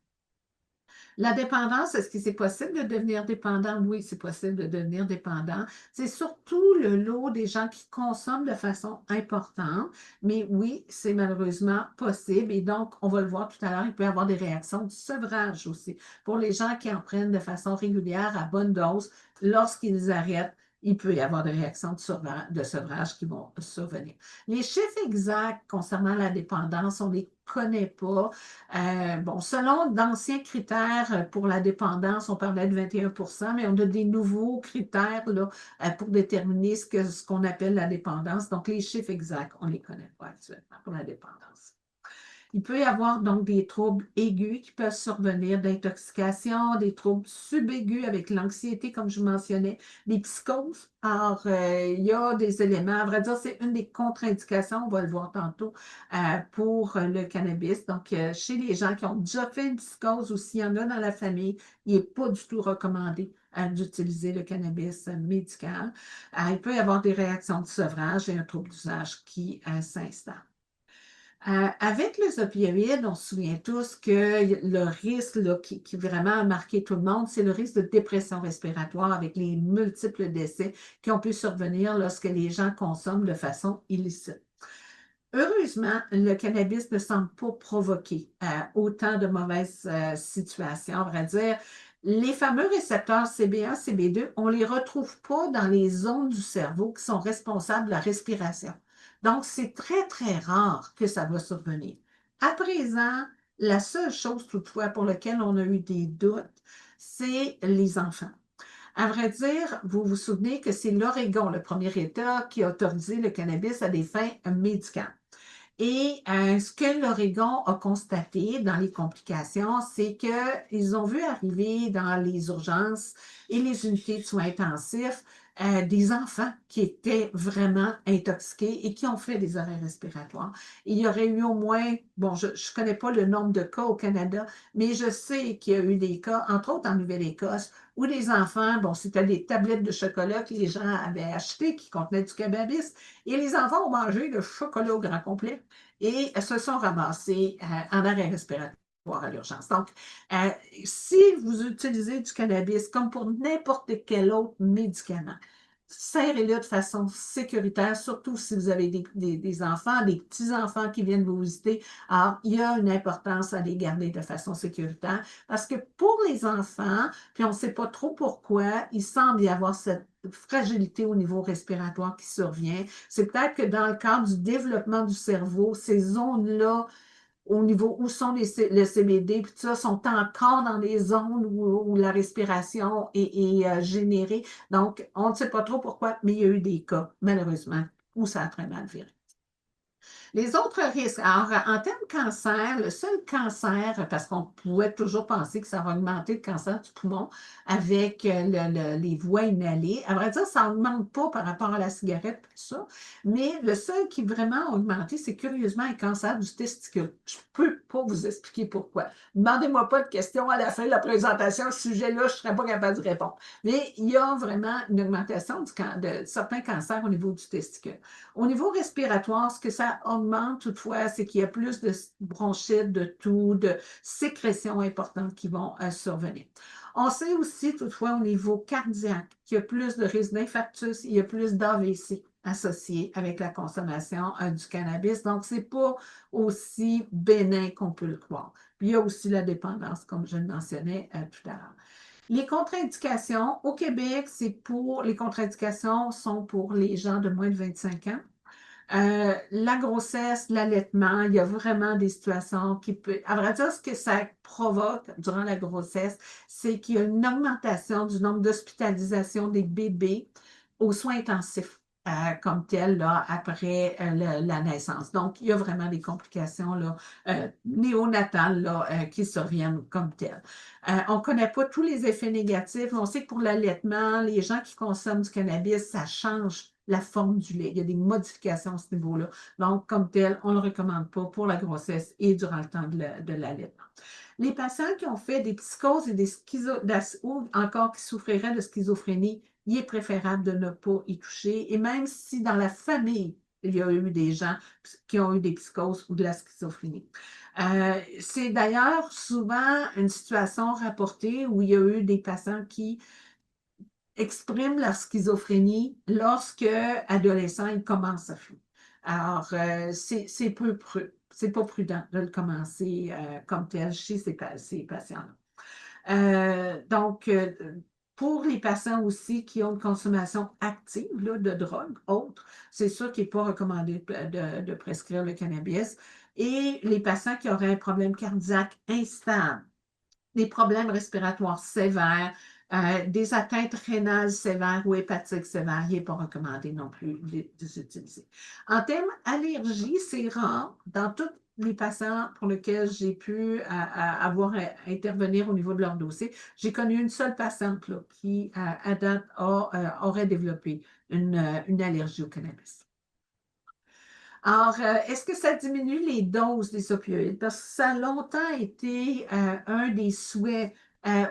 La dépendance, est-ce que c'est possible de devenir dépendant? Oui, c'est possible de devenir dépendant. C'est surtout le lot des gens qui consomment de façon importante, mais oui, c'est malheureusement possible. Et donc, on va le voir tout à l'heure, il peut y avoir des réactions de sevrage aussi. Pour les gens qui en prennent de façon régulière, à bonne dose, lorsqu'ils arrêtent, il peut y avoir des réactions de sevrage qui vont survenir. Les chiffres exacts concernant la dépendance, on ne les connaît pas. Bon, selon d'anciens critères pour la dépendance, on parlait de 21 mais on a des nouveaux critères là, pour déterminer ce qu'on appelle la dépendance. Donc, les chiffres exacts, on ne les connaît pas actuellement pour la dépendance. Il peut y avoir donc des troubles aigus qui peuvent survenir, d'intoxication, des troubles subaigus avec l'anxiété, comme je mentionnais, des psychoses. Alors, il y a des éléments, à vrai dire, c'est une des contre-indications, on va le voir tantôt, pour le cannabis. Donc, chez les gens qui ont déjà fait une psychose ou s'il y en a dans la famille, il n'est pas du tout recommandé d'utiliser le cannabis médical. Il peut y avoir des réactions de sevrage et un trouble d'usage qui s'installe. Avec les opioïdes, on se souvient tous que le risque là, qui vraiment a marqué tout le monde, c'est le risque de dépression respiratoire avec les multiples décès qui ont pu survenir lorsque les gens consomment de façon illicite. Heureusement, le cannabis ne semble pas provoquer autant de mauvaises situations. À vrai dire, les fameux récepteurs CB1, CB2, on ne les retrouve pas dans les zones du cerveau qui sont responsables de la respiration. Donc, c'est très, très rare que ça va survenir. À présent, la seule chose toutefois pour laquelle on a eu des doutes, c'est les enfants. À vrai dire, vous vous souvenez que c'est l'Oregon, le premier État, qui a autorisé le cannabis à des fins médicales. Et ce que l'Oregon a constaté dans les complications, c'est qu'ils ont vu arriver dans les urgences et les unités de soins intensifs des enfants qui étaient vraiment intoxiqués et qui ont fait des arrêts respiratoires. Il y aurait eu au moins, bon, je ne connais pas le nombre de cas au Canada, mais je sais qu'il y a eu des cas, entre autres en Nouvelle-Écosse, où les enfants, bon, c'était des tablettes de chocolat que les gens avaient achetées qui contenaient du cannabis, et les enfants ont mangé le chocolat au grand complet et se sont ramassés en arrêt respiratoire à l'urgence. Donc, euh, si vous utilisez du cannabis comme pour n'importe quel autre médicament, serrez-le de façon sécuritaire, surtout si vous avez des enfants, des petits-enfants qui viennent vous visiter. Alors, il y a une importance à les garder de façon sécuritaire parce que pour les enfants, puis on ne sait pas trop pourquoi, il semble y avoir cette fragilité au niveau respiratoire qui survient. C'est peut-être que dans le cadre du développement du cerveau, ces zones-là au niveau où sont le CBD, puis tout ça, sont encore dans des zones où la respiration est générée. Donc, on ne sait pas trop pourquoi, mais il y a eu des cas, malheureusement, où ça a très mal viré. Les autres risques, alors en termes de cancer, le seul cancer, parce qu'on pourrait toujours penser que ça va augmenter le cancer du poumon avec les voies inhalées. À vrai dire, ça n'augmente pas par rapport à la cigarette, tout ça, mais le seul qui vraiment a augmenté, c'est curieusement le cancer du testicule. Je ne peux pas vous expliquer pourquoi. Demandez-moi pas de questions à la fin de la présentation. Ce sujet-là, je ne serais pas capable de répondre. Mais il y a vraiment une augmentation de certains cancers au niveau du testicule. Au niveau respiratoire, ce que ça augmente toutefois, c'est qu'il y a plus de bronchites, de toux, de sécrétions importantes qui vont survenir. On sait aussi toutefois au niveau cardiaque qu'il y a plus de risques d'infarctus, il y a plus d'AVC associés avec la consommation du cannabis. Donc, ce n'est pas aussi bénin qu'on peut le croire. Puis, il y a aussi la dépendance, comme je le mentionnais tout à l'heure. Les contre-indications, au Québec, les contre-indications sont pour les gens de moins de 25 ans. La grossesse, l'allaitement, il y a vraiment des situations qui peuvent. À vrai dire, ce que ça provoque durant la grossesse, c'est qu'il y a une augmentation du nombre d'hospitalisations des bébés aux soins intensifs. Comme tel, là, après la naissance. Donc, il y a vraiment des complications là, néonatales là, qui surviennent comme telles. On ne connaît pas tous les effets négatifs. On sait que pour l'allaitement, les gens qui consomment du cannabis, ça change la forme du lait. Il y a des modifications à ce niveau-là. Donc, comme tel, on ne le recommande pas pour la grossesse et durant le temps de l'allaitement. Les patients qui ont fait des psychoses et des ou encore qui souffriraient de schizophrénie, il est préférable de ne pas y toucher. Et même si dans la famille, il y a eu des gens qui ont eu des psychoses ou de la schizophrénie. C'est d'ailleurs souvent une situation rapportée où il y a eu des patients qui expriment leur schizophrénie lorsque, adolescents, ils commencent à fumer. Alors, c'est pas prudent de le commencer comme tel chez ces patients-là. Donc, pour les patients aussi qui ont une consommation active là, de drogue, autre, c'est sûr qu'il n'est pas recommandé de prescrire le cannabis. Et les patients qui auraient un problème cardiaque instable, des problèmes respiratoires sévères, des atteintes rénales sévères ou hépatiques sévères, il n'est pas recommandé non plus de s'utiliser. En termes allergie, c'est rare dans tous les patients pour lesquels j'ai pu avoir à intervenir au niveau de leur dossier. J'ai connu une seule patiente là, qui, à date, aurait développé une allergie au cannabis. Alors, est-ce que ça diminue les doses des opioïdes? Parce que ça a longtemps été un des souhaits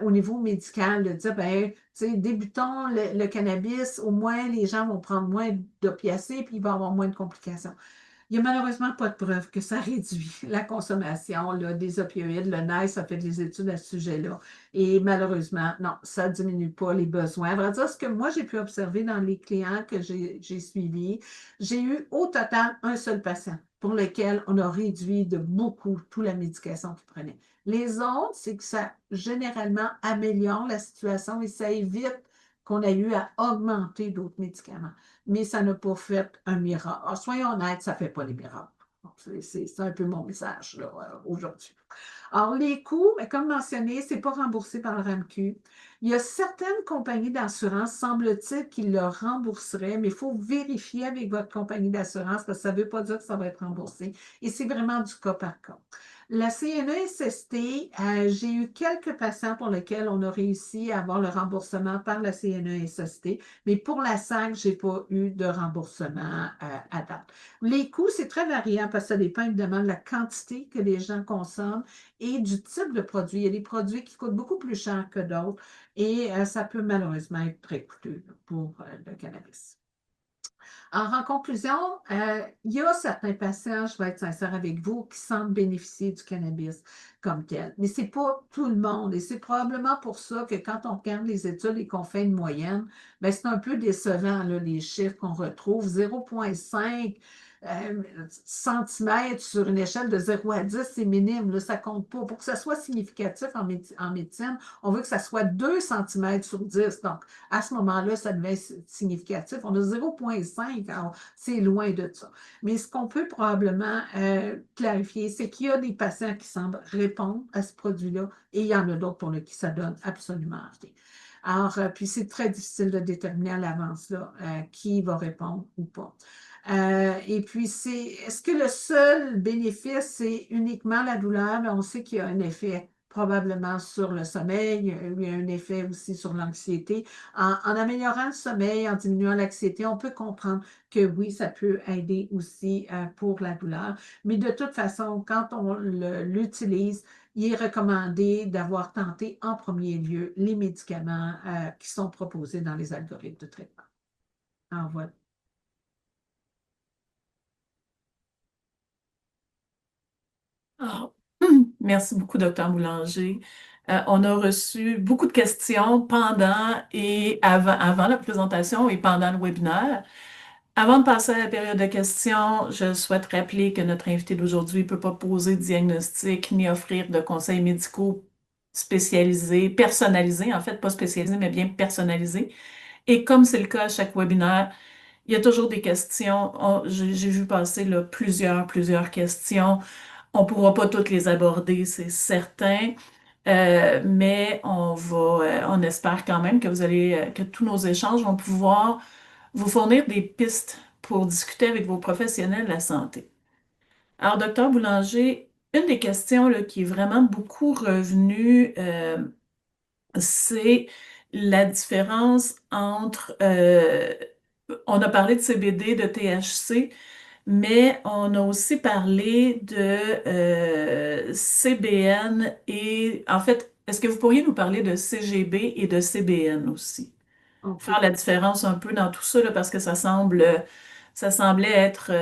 au niveau médical de dire, ben, tu sais, débutons le cannabis, au moins les gens vont prendre moins d'opiacés puis il va y avoir moins de complications. Il n'y a malheureusement pas de preuve que ça réduit la consommation là, des opioïdes. Le NICE a fait des études à ce sujet-là. Et malheureusement, non, ça ne diminue pas les besoins. À vrai dire, ce que moi, j'ai pu observer dans les clients que j'ai suivis, j'ai eu au total un seul patient pour lequel on a réduit de beaucoup toute la médication qu'il prenait. Les autres, c'est que ça généralement améliore la situation et ça évite qu'on ait eu à augmenter d'autres médicaments. Mais ça n'a pas fait un miracle. Alors, soyons honnêtes, ça ne fait pas les miracles. C'est un peu mon message aujourd'hui. Alors, les coûts, comme mentionné, ce n'est pas remboursé par le RAMQ. Il y a certaines compagnies d'assurance, semble-t-il, qui le rembourseraient, mais il faut vérifier avec votre compagnie d'assurance parce que ça ne veut pas dire que ça va être remboursé. Et c'est vraiment du cas par cas. La CNESST, j'ai eu quelques patients pour lesquels on a réussi à avoir le remboursement par la CNESST, mais pour la SAC, je n'ai pas eu de remboursement à date. Les coûts, c'est très variant parce que ça dépend évidemment de la quantité que les gens consomment et du type de produit. Il y a des produits qui coûtent beaucoup plus cher que d'autres et ça peut malheureusement être très coûteux pour le cannabis. Alors, en conclusion, il y a certains patients, je vais être sincère avec vous, qui semblent bénéficier du cannabis comme tel. Mais ce n'est pas tout le monde. Et c'est probablement pour ça que quand on regarde les études et qu'on fait une moyenne, ben, c'est un peu décevant, là, les chiffres qu'on retrouve. 0,5 centimètres sur une échelle de 0 à 10, c'est minime, là, ça compte pas. Pour que ça soit significatif en médecine, on veut que ça soit 2 centimètres sur 10. Donc, à ce moment-là, ça devait être significatif. On a 0,5, alors c'est loin de ça. Mais ce qu'on peut probablement clarifier, c'est qu'il y a des patients qui semblent répondre à ce produit-là et il y en a d'autres pour qui ça donne absolument rien. Alors, puis c'est très difficile de déterminer à l'avance là, qui va répondre ou pas. Et puis, est-ce que le seul bénéfice, c'est uniquement la douleur? Bien, on sait qu'il y a un effet probablement sur le sommeil, il y a un effet aussi sur l'anxiété. En améliorant le sommeil, en diminuant l'anxiété, on peut comprendre que oui, ça peut aider aussi pour la douleur. Mais de toute façon, quand on l'utilise, il est recommandé d'avoir tenté en premier lieu les médicaments qui sont proposés dans les algorithmes de traitement. Alors voilà. Ah, merci beaucoup, docteur Boulanger. On a reçu beaucoup de questions pendant et avant la présentation et pendant le webinaire. Avant de passer à la période de questions, je souhaite rappeler que notre invité d'aujourd'hui ne peut pas poser de diagnostic ni offrir de conseils médicaux spécialisés, personnalisés, en fait, pas spécialisés, mais bien personnalisés. Et comme c'est le cas à chaque webinaire, il y a toujours des questions. J'ai vu passer là, plusieurs questions. On ne pourra pas toutes les aborder, c'est certain. Mais on espère quand même que que tous nos échanges vont pouvoir vous fournir des pistes pour discuter avec vos professionnels de la santé. Alors, docteur Boulanger, une des questions là, qui est vraiment beaucoup revenue, c'est la différence entre, on a parlé de CBD, de THC, mais on a aussi parlé de CBN et, en fait, est-ce que vous pourriez nous parler de CGB et de CBN aussi? Faire OK. la différence un peu dans tout ça, là, parce que ça semblait être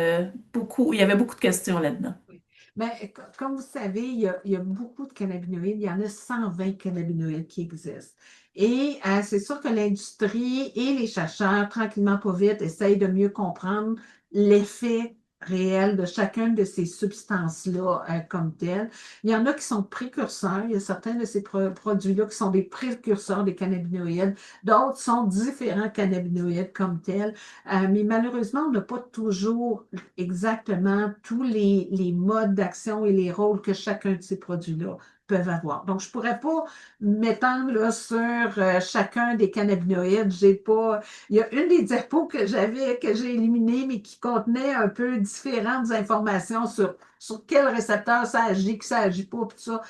beaucoup, il y avait beaucoup de questions là-dedans. Oui. Ben, comme vous savez, il y a beaucoup de cannabinoïdes. Il y en a 120 cannabinoïdes qui existent. Et c'est sûr que l'industrie et les chercheurs, tranquillement, pas vite, essayent de mieux comprendre l'effet réel de chacune de ces substances-là comme telles. Il y en a qui sont précurseurs. Il y a certains de ces produits-là qui sont des précurseurs des cannabinoïdes. D'autres sont différents cannabinoïdes comme tels. Mais malheureusement, on n'a pas toujours exactement tous les modes d'action et les rôles que chacun de ces produits-là peuvent avoir. Donc, je ne pourrais pas m'étendre là, sur chacun des cannabinoïdes. J'ai pas. Il y a une des diapos que j'avais, que j'ai éliminée, mais qui contenait un peu différentes informations sur quel récepteur ça agit, que ça agit pas, tout ça.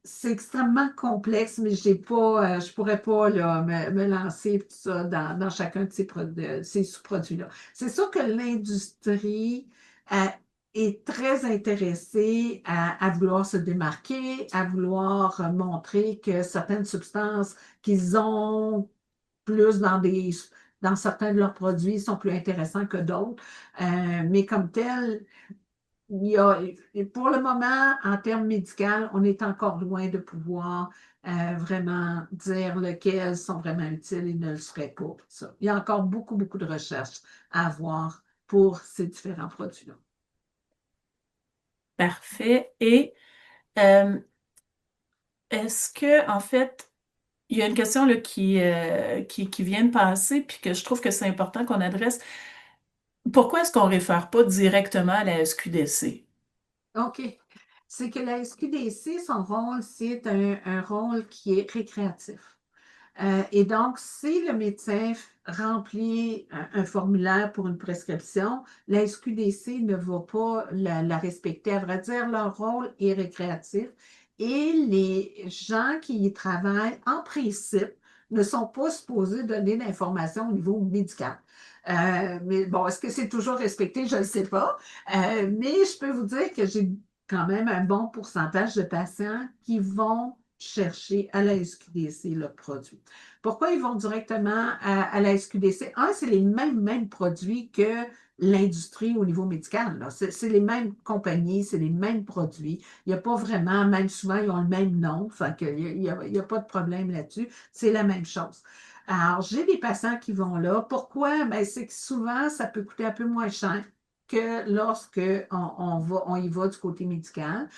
C'est extrêmement complexe, mais j'ai pas, je pourrais pas là, me lancer tout ça dans chacun de ces sous-produits-là. C'est sûr que l'industrie est très intéressée à vouloir se démarquer, à vouloir montrer que certaines substances qu'ils ont plus dans certains de leurs produits sont plus intéressants que d'autres. Mais comme tel, pour le moment, en termes médicaux, on est encore loin de pouvoir vraiment dire lesquels sont vraiment utiles et ne le seraient pas. Ça. Il y a encore beaucoup, beaucoup de recherches à avoir pour ces différents produits-là. Parfait. Et euh, est-ce que, en fait, il y a une question là, qui vient de passer, puis que je trouve que c'est important qu'on adresse. Pourquoi est-ce qu'on ne réfère pas directement à la SQDC? OK. C'est que la SQDC, son rôle, c'est un rôle qui est récréatif. Et donc, si le médecin remplit un formulaire pour une prescription, la SQDC ne va pas la respecter. À vrai dire, leur rôle est récréatif et les gens qui y travaillent, en principe, ne sont pas supposés donner d'informations au niveau médical. Mais bon, est-ce que c'est toujours respecté? Je ne sais pas. Mais je peux vous dire que j'ai quand même un bon pourcentage de patients qui vont chercher à la SQDC le produit. Pourquoi ils vont directement à la SQDC? Un, c'est les mêmes produits que l'industrie au niveau médical. C'est les mêmes compagnies, c'est les mêmes produits. Il n'y a pas vraiment, même souvent, ils ont le même nom. Fait que il y a pas de problème là-dessus. C'est la même chose. Alors, j'ai des patients qui vont là. Pourquoi? Ben, c'est que souvent, ça peut coûter un peu moins cher que lorsque on y va du côté médical.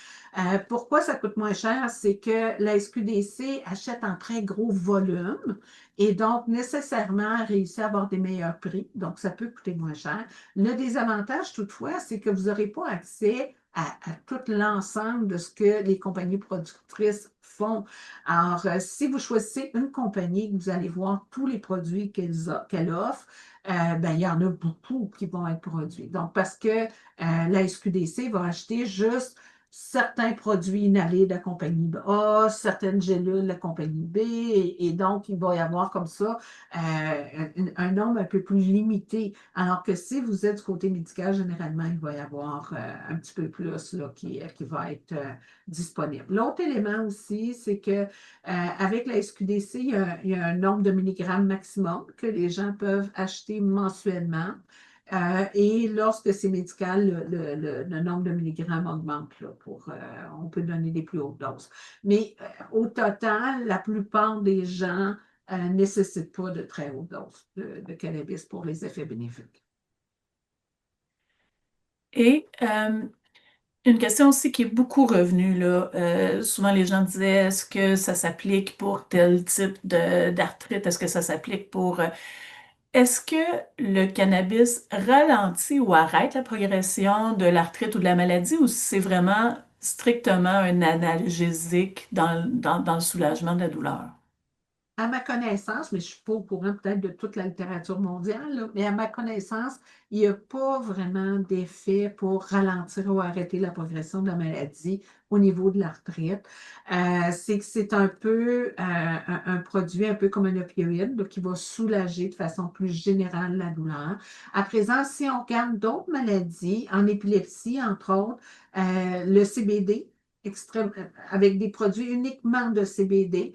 Pourquoi ça coûte moins cher? C'est que la SQDC achète en très gros volume et donc nécessairement réussit à avoir des meilleurs prix. Donc, ça peut coûter moins cher. Le désavantage, toutefois, c'est que vous n'aurez pas accès à tout l'ensemble de ce que les compagnies productrices font. Alors, si vous choisissez une compagnie, vous allez voir tous les produits qu'elle offre, ben, il y en a beaucoup qui vont être produits. Donc, parce que la SQDC va acheter juste certains produits inhalés de la compagnie A, certaines gélules de la compagnie B, et donc il va y avoir comme ça un nombre un peu plus limité. Alors que si vous êtes du côté médical, généralement, il va y avoir un petit peu plus là, qui va être disponible. L'autre élément aussi, c'est que avec la SQDC, il y a un nombre de milligrammes maximum que les gens peuvent acheter mensuellement. Et lorsque c'est médical, le nombre de milligrammes augmente là, on peut donner des plus hautes doses. Mais au total, la plupart des gens ne nécessitent pas de très hautes doses de cannabis pour les effets bénéfiques. Et une question aussi qui est beaucoup revenue, là. Souvent, les gens disaient, est-ce que ça s'applique pour tel type d'arthrite? Est-ce que ça s'applique pour... Est-ce que le cannabis ralentit ou arrête la progression de l'arthrite ou de la maladie ou c'est vraiment strictement un analgésique dans le soulagement de la douleur? À ma connaissance, mais je ne suis pas au courant peut-être de toute la littérature mondiale, là, mais à ma connaissance, il n'y a pas vraiment d'effet pour ralentir ou arrêter la progression de la maladie au niveau de l'arthrite. C'est que c'est un peu un produit un peu comme un opioïde là, qui va soulager de façon plus générale la douleur. À présent, si on regarde d'autres maladies, en épilepsie, entre autres, le CBD, avec des produits uniquement de CBD,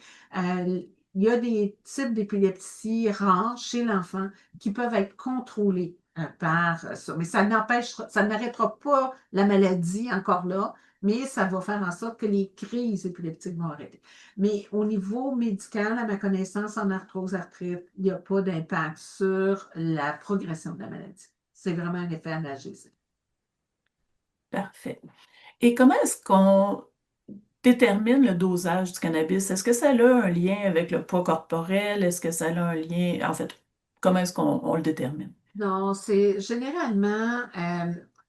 il y a des types d'épilepsie rares chez l'enfant qui peuvent être contrôlés par ça. Mais ça n'arrêtera pas la maladie encore là, mais ça va faire en sorte que les crises épileptiques vont arrêter. Mais au niveau médical, à ma connaissance, en arthrose arthrite, il n'y a pas d'impact sur la progression de la maladie. C'est vraiment un effet analgésique. Parfait. Et comment est-ce qu'on détermine le dosage du cannabis? Est-ce que ça a un lien avec le poids corporel? Est-ce que ça a un lien, en fait, comment est-ce qu'on le détermine? Non, c'est généralement,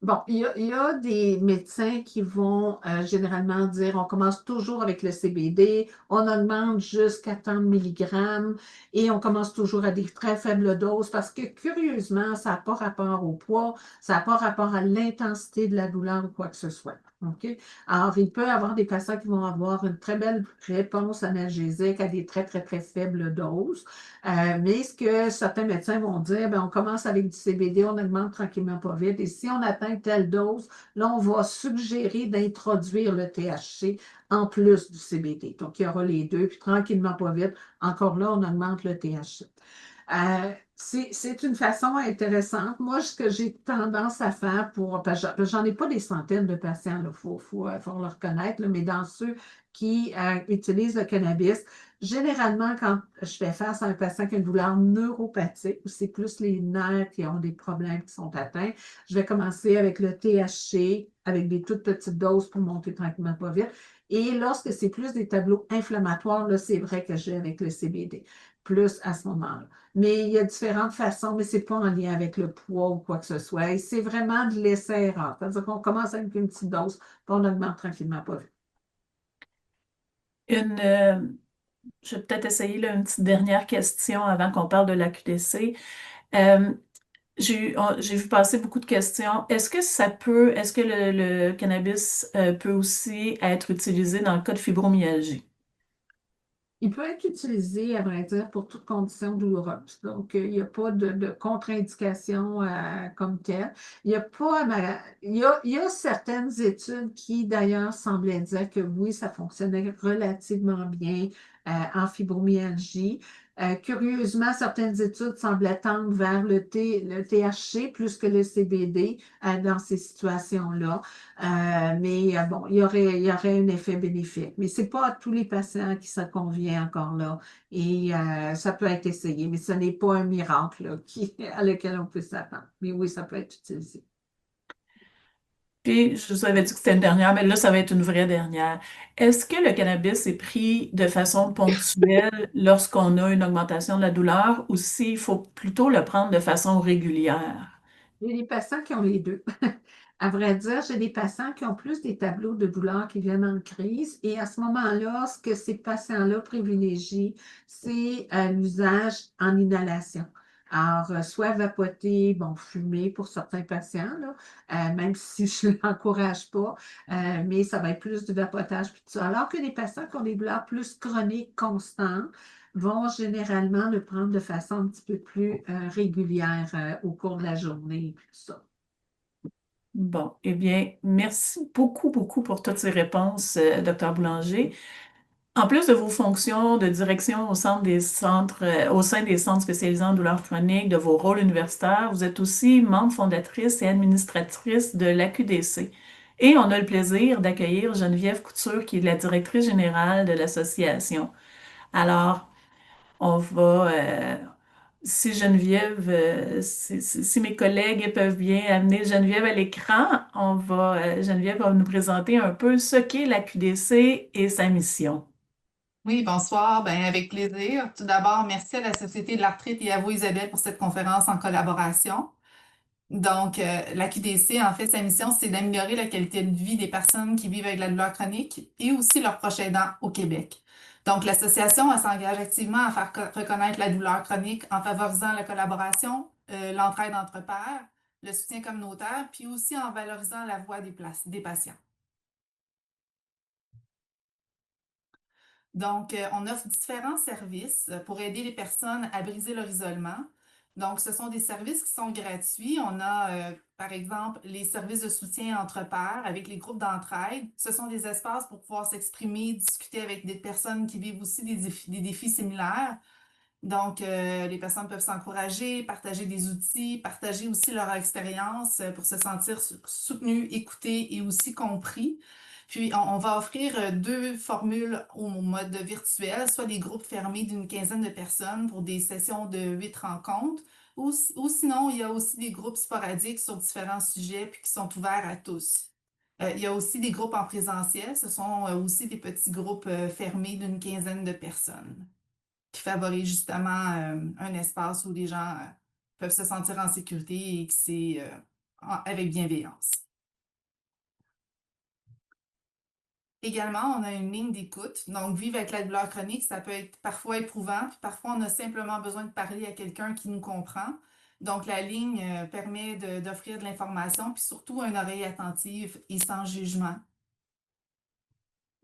bon, il y a des médecins qui vont généralement dire on commence toujours avec le CBD, on augmente jusqu'à tant de milligrammes et on commence toujours à des très faibles doses parce que curieusement, ça n'a pas rapport au poids, ça n'a pas rapport à l'intensité de la douleur ou quoi que ce soit. OK? Alors, il peut y avoir des patients qui vont avoir une très belle réponse analgésique à des très faibles doses. Mais ce que certains médecins vont dire, ben, on commence avec du CBD, on augmente tranquillement pas vite. Et si on atteint telle dose, là, on va suggérer d'introduire le THC en plus du CBD. Donc, il y aura les deux, puis tranquillement pas vite, encore là, on augmente le THC. C'est une façon intéressante. Moi, ce que j'ai tendance à faire parce que j'en ai pas des centaines de patients, il faut le reconnaître, là, mais dans ceux qui utilisent le cannabis, généralement, quand je fais face à un patient qui a une douleur neuropathique, ou c'est plus les nerfs qui ont des problèmes qui sont atteints, je vais commencer avec le THC, avec des toutes petites doses pour monter tranquillement pas vite. Et lorsque c'est plus des tableaux inflammatoires, là, c'est vrai que je vais avec le CBD, plus à ce moment-là. Mais il y a différentes façons, mais ce n'est pas en lien avec le poids ou quoi que ce soit. Et c'est vraiment de l'essai-erreur. C'est-à-dire qu'on commence avec une petite dose, puis on augmente tranquillement pas vite. Une, Je vais peut-être essayer là, une petite dernière question avant qu'on parle de la QDC. Euh, j'ai vu passer beaucoup de questions. Est-ce que le cannabis peut aussi être utilisé dans le cas de fibromyalgie? Il peut être utilisé, à vrai dire, pour toute condition douloureuse. Donc, il n'y a pas de contre-indication comme telle. Il y a pas, il y a certaines études qui, d'ailleurs, semblaient dire que oui, ça fonctionnait relativement bien en fibromyalgie. Curieusement, certaines études semblaient tendre vers le THC plus que le CBD dans ces situations-là. Mais bon, il y aurait un effet bénéfique. Mais ce n'est pas à tous les patients qui ça convient encore là. Et ça peut être essayé, mais ce n'est pas un miracle là, à lequel on peut s'attendre. Mais oui, ça peut être utilisé. Puis, je vous avais dit que c'était une dernière, mais là, ça va être une vraie dernière. Est-ce que le cannabis est pris de façon ponctuelle lorsqu'on a une augmentation de la douleur ou s'il faut plutôt le prendre de façon régulière? J'ai des patients qui ont les deux. À vrai dire, j'ai des patients qui ont plus des tableaux de douleur qui viennent en crise. Et à ce moment-là, ce que ces patients-là privilégient, c'est l'usage en inhalation. Alors, soit vapoter, bon, fumer pour certains patients, là, même si je ne l'encourage pas, mais ça va être plus du vapotage puis tout ça. Alors que les patients qui ont des douleurs plus chroniques, constantes, vont généralement le prendre de façon un petit peu plus régulière au cours de la journée et tout ça. Bon, eh bien, merci beaucoup, beaucoup pour toutes ces réponses, Dr Boulanger. En plus de vos fonctions de direction au sein des centres spécialisés en douleurs chroniques, de vos rôles universitaires, vous êtes aussi membre fondatrice et administratrice de l'AQDC. Et on a le plaisir d'accueillir Geneviève Couture, qui est la directrice générale de l'association. Alors, on va, si mes collègues peuvent bien amener Geneviève à l'écran, Geneviève va nous présenter un peu ce qu'est la QDC et sa mission. Oui, bonsoir. Ben, avec plaisir. Tout d'abord, merci à la Société de l'arthrite et à vous, Isabelle, pour cette conférence en collaboration. Donc, la QDC, en fait, sa mission, c'est d'améliorer la qualité de vie des personnes qui vivent avec la douleur chronique et aussi leurs proches aidants au Québec. Donc, l'association elle s'engage activement à faire reconnaître la douleur chronique en favorisant la collaboration, l'entraide entre pairs, le soutien communautaire, puis aussi en valorisant la voix des patients. Donc, on offre différents services pour aider les personnes à briser leur isolement. Donc, ce sont des services qui sont gratuits. On a, par exemple, les services de soutien entre pairs avec les groupes d'entraide. Ce sont des espaces pour pouvoir s'exprimer, discuter avec des personnes qui vivent aussi des défis similaires. Donc, les personnes peuvent s'encourager, partager des outils, partager aussi leur expérience pour se sentir soutenues, écoutées et aussi compris. Puis, on va offrir deux formules au mode virtuel, soit des groupes fermés d'une quinzaine de personnes pour des sessions de 8 rencontres, ou sinon, il y a aussi des groupes sporadiques sur différents sujets puis qui sont ouverts à tous. Il y a aussi des groupes en présentiel, ce sont aussi des petits groupes fermés d'une quinzaine de personnes qui favorise justement un espace où les gens peuvent se sentir en sécurité et que c'est avec bienveillance. Également, on a une ligne d'écoute. Donc, vivre avec la douleur chronique, ça peut être parfois éprouvant, puis parfois on a simplement besoin de parler à quelqu'un qui nous comprend. Donc, la ligne permet d'offrir de l'information, puis surtout une oreille attentive et sans jugement.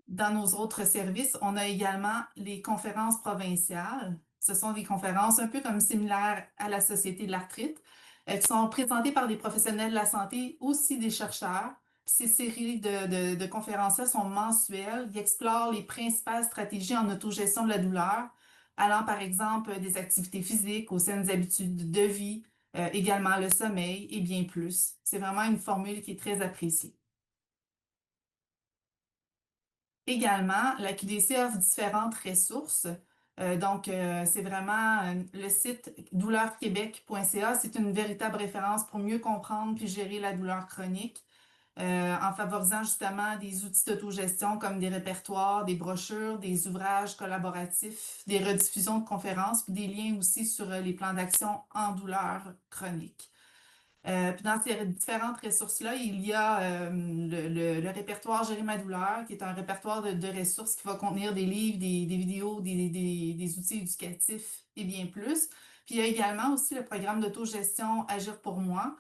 Dans nos autres services, on a également les conférences provinciales. Ce sont des conférences un peu comme similaires à la Société de l'arthrite, qui sont présentées par des professionnels de la santé, aussi des chercheurs. Ces séries de conférences-là sont mensuelles. Ils explorent les principales stratégies en autogestion de la douleur, allant par exemple des activités physiques aux saines habitudes de vie, également le sommeil et bien plus. C'est vraiment une formule qui est très appréciée. Également, la QDC offre différentes ressources. C'est vraiment le site douleurquebec.ca. C'est une véritable référence pour mieux comprendre puis gérer la douleur chronique, en favorisant justement des outils d'autogestion comme des répertoires, des brochures, des ouvrages collaboratifs, des rediffusions de conférences, puis des liens aussi sur les plans d'action en douleur chronique. Puis dans ces différentes ressources-là, il y a le répertoire Gérer ma douleur, qui est un répertoire de ressources qui va contenir des livres, des vidéos, des outils éducatifs et bien plus. Puis il y a également aussi le programme d'autogestion Agir pour moi.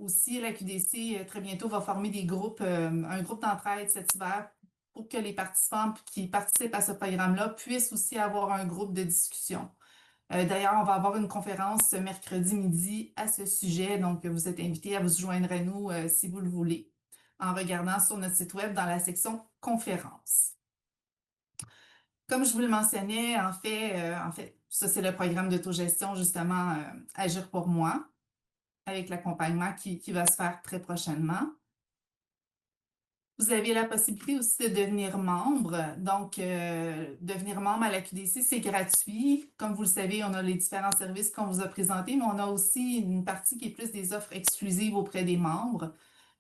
Aussi, la QDC, très bientôt, va former des groupes, un groupe d'entraide cet hiver pour que les participants qui participent à ce programme-là puissent aussi avoir un groupe de discussion. D'ailleurs, on va avoir une conférence ce mercredi midi à ce sujet, donc vous êtes invités à vous joindre à nous si vous le voulez, en regardant sur notre site web dans la section conférences. Comme je vous le mentionnais, en fait, ça c'est le programme d'autogestion, justement, Agir pour moi, avec l'accompagnement qui va se faire très prochainement. Vous avez la possibilité aussi de devenir membre. Donc, devenir membre à la QDC, c'est gratuit. Comme vous le savez, on a les différents services qu'on vous a présentés, mais on a aussi une partie qui est plus des offres exclusives auprès des membres.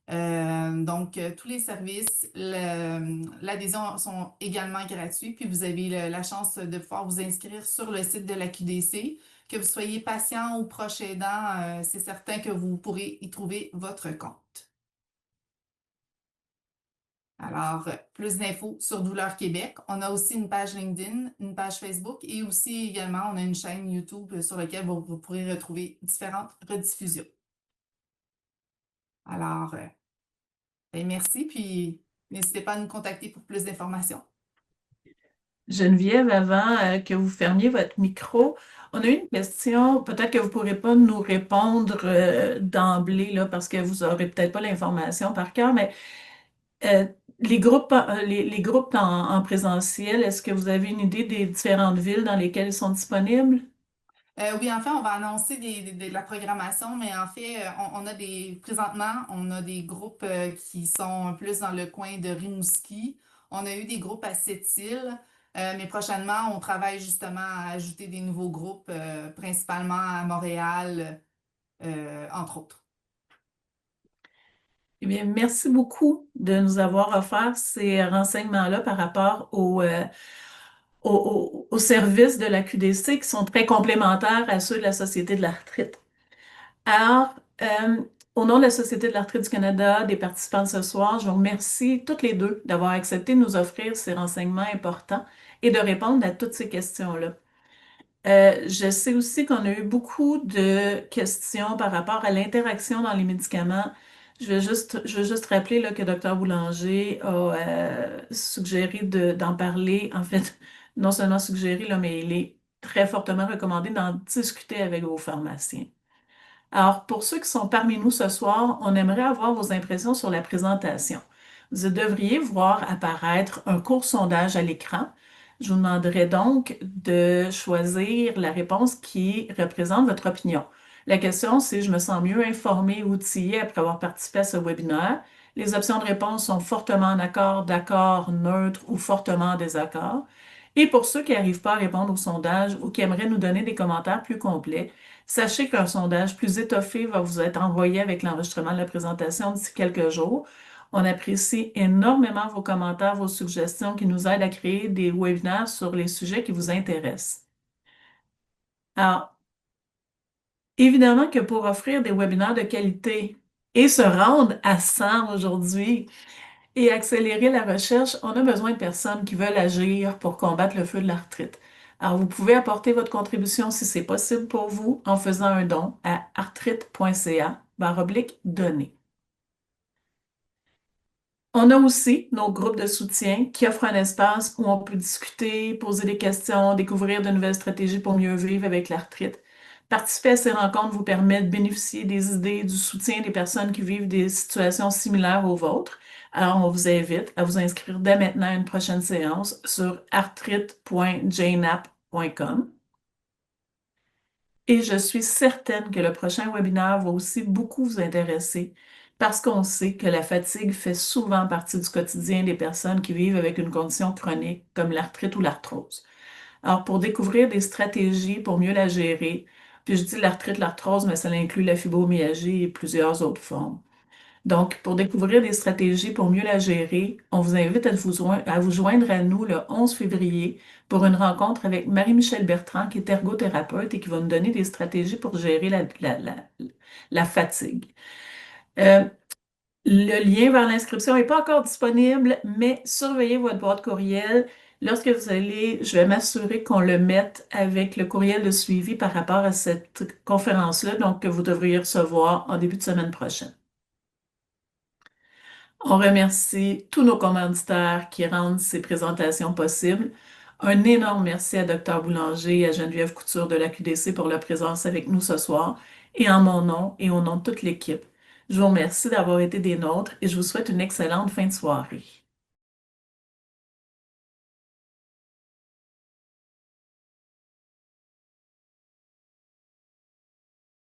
Tous les services, l'adhésion sont également gratuits, puis vous avez la chance de pouvoir vous inscrire sur le site de la QDC. Que vous soyez patient ou proche aidant, c'est certain que vous pourrez y trouver votre compte. Alors, plus d'infos sur Douleur Québec. On a aussi une page LinkedIn, une page Facebook et aussi également, on a une chaîne YouTube sur laquelle vous pourrez retrouver différentes rediffusions. Alors, merci, puis n'hésitez pas à nous contacter pour plus d'informations. Geneviève, avant que vous fermiez votre micro, on a une question, peut-être que vous ne pourrez pas nous répondre d'emblée, là, parce que vous n'aurez peut-être pas l'information par cœur, mais les groupes, les groupes en présentiel, est-ce que vous avez une idée des différentes villes dans lesquelles ils sont disponibles? Oui, en fait, on va annoncer de la programmation, mais en fait, présentement, on a des groupes qui sont plus dans le coin de Rimouski. On a eu des groupes à Sept-Îles, mais prochainement, on travaille justement à ajouter des nouveaux groupes, principalement à Montréal, entre autres. Eh bien, merci beaucoup de nous avoir offert ces renseignements-là par rapport aux services de la QDC qui sont très complémentaires à ceux de la Société de l'arthrite. Alors, au nom de la Société de l'arthrite du Canada, des participants de ce soir, je vous remercie toutes les deux d'avoir accepté de nous offrir ces renseignements importants et de répondre à toutes ces questions-là. Je sais aussi qu'on a eu beaucoup de questions par rapport à l'interaction dans les médicaments. Je veux juste rappeler là, que Dr Boulanger a suggéré d'en parler. En fait, non seulement suggéré, là, mais il est très fortement recommandé d'en discuter avec vos pharmaciens. Alors, pour ceux qui sont parmi nous ce soir, on aimerait avoir vos impressions sur la présentation. Vous devriez voir apparaître un court sondage à l'écran. Je vous demanderai donc de choisir la réponse qui représente votre opinion. La question, c'est: je me sens mieux informée, outillée après avoir participé à ce webinaire. Les options de réponse sont fortement en accord, d'accord, neutre ou fortement en désaccord. Et pour ceux qui n'arrivent pas à répondre au sondage ou qui aimeraient nous donner des commentaires plus complets, sachez qu'un sondage plus étoffé va vous être envoyé avec l'enregistrement de la présentation d'ici quelques jours. On apprécie énormément vos commentaires, vos suggestions qui nous aident à créer des webinaires sur les sujets qui vous intéressent. Alors, évidemment que pour offrir des webinaires de qualité et se rendre à 100 aujourd'hui et accélérer la recherche, on a besoin de personnes qui veulent agir pour combattre le feu de l'arthrite. Alors, vous pouvez apporter votre contribution si c'est possible pour vous en faisant un don à arthrite.ca/donner. On a aussi nos groupes de soutien qui offrent un espace où on peut discuter, poser des questions, découvrir de nouvelles stratégies pour mieux vivre avec l'arthrite. Participer à ces rencontres vous permet de bénéficier des idées, du soutien des personnes qui vivent des situations similaires aux vôtres. Alors, on vous invite à vous inscrire dès maintenant à une prochaine séance sur arthrite.jnap.com. Et je suis certaine que le prochain webinaire va aussi beaucoup vous intéresser parce qu'on sait que la fatigue fait souvent partie du quotidien des personnes qui vivent avec une condition chronique comme l'arthrite ou l'arthrose. Alors, pour découvrir des stratégies pour mieux la gérer, puis je dis l'arthrite, l'arthrose, mais ça inclut la fibromyalgie et plusieurs autres formes. Donc, pour découvrir des stratégies pour mieux la gérer, on vous invite à vous joindre à nous le 11 février pour une rencontre avec Marie-Michèle Bertrand, qui est ergothérapeute et qui va nous donner des stratégies pour gérer la fatigue. Euh, le lien vers l'inscription n'est pas encore disponible, mais surveillez votre boîte courriel. Lorsque vous allez, je vais m'assurer qu'on le mette avec le courriel de suivi par rapport à cette conférence-là, donc que vous devriez recevoir en début de semaine prochaine. On remercie tous nos commanditaires qui rendent ces présentations possibles. Un énorme merci à Dr Boulanger et à Geneviève Couture de la QDC pour leur présence avec nous ce soir et en mon nom et au nom de toute l'équipe. Je vous remercie d'avoir été des nôtres et je vous souhaite une excellente fin de soirée.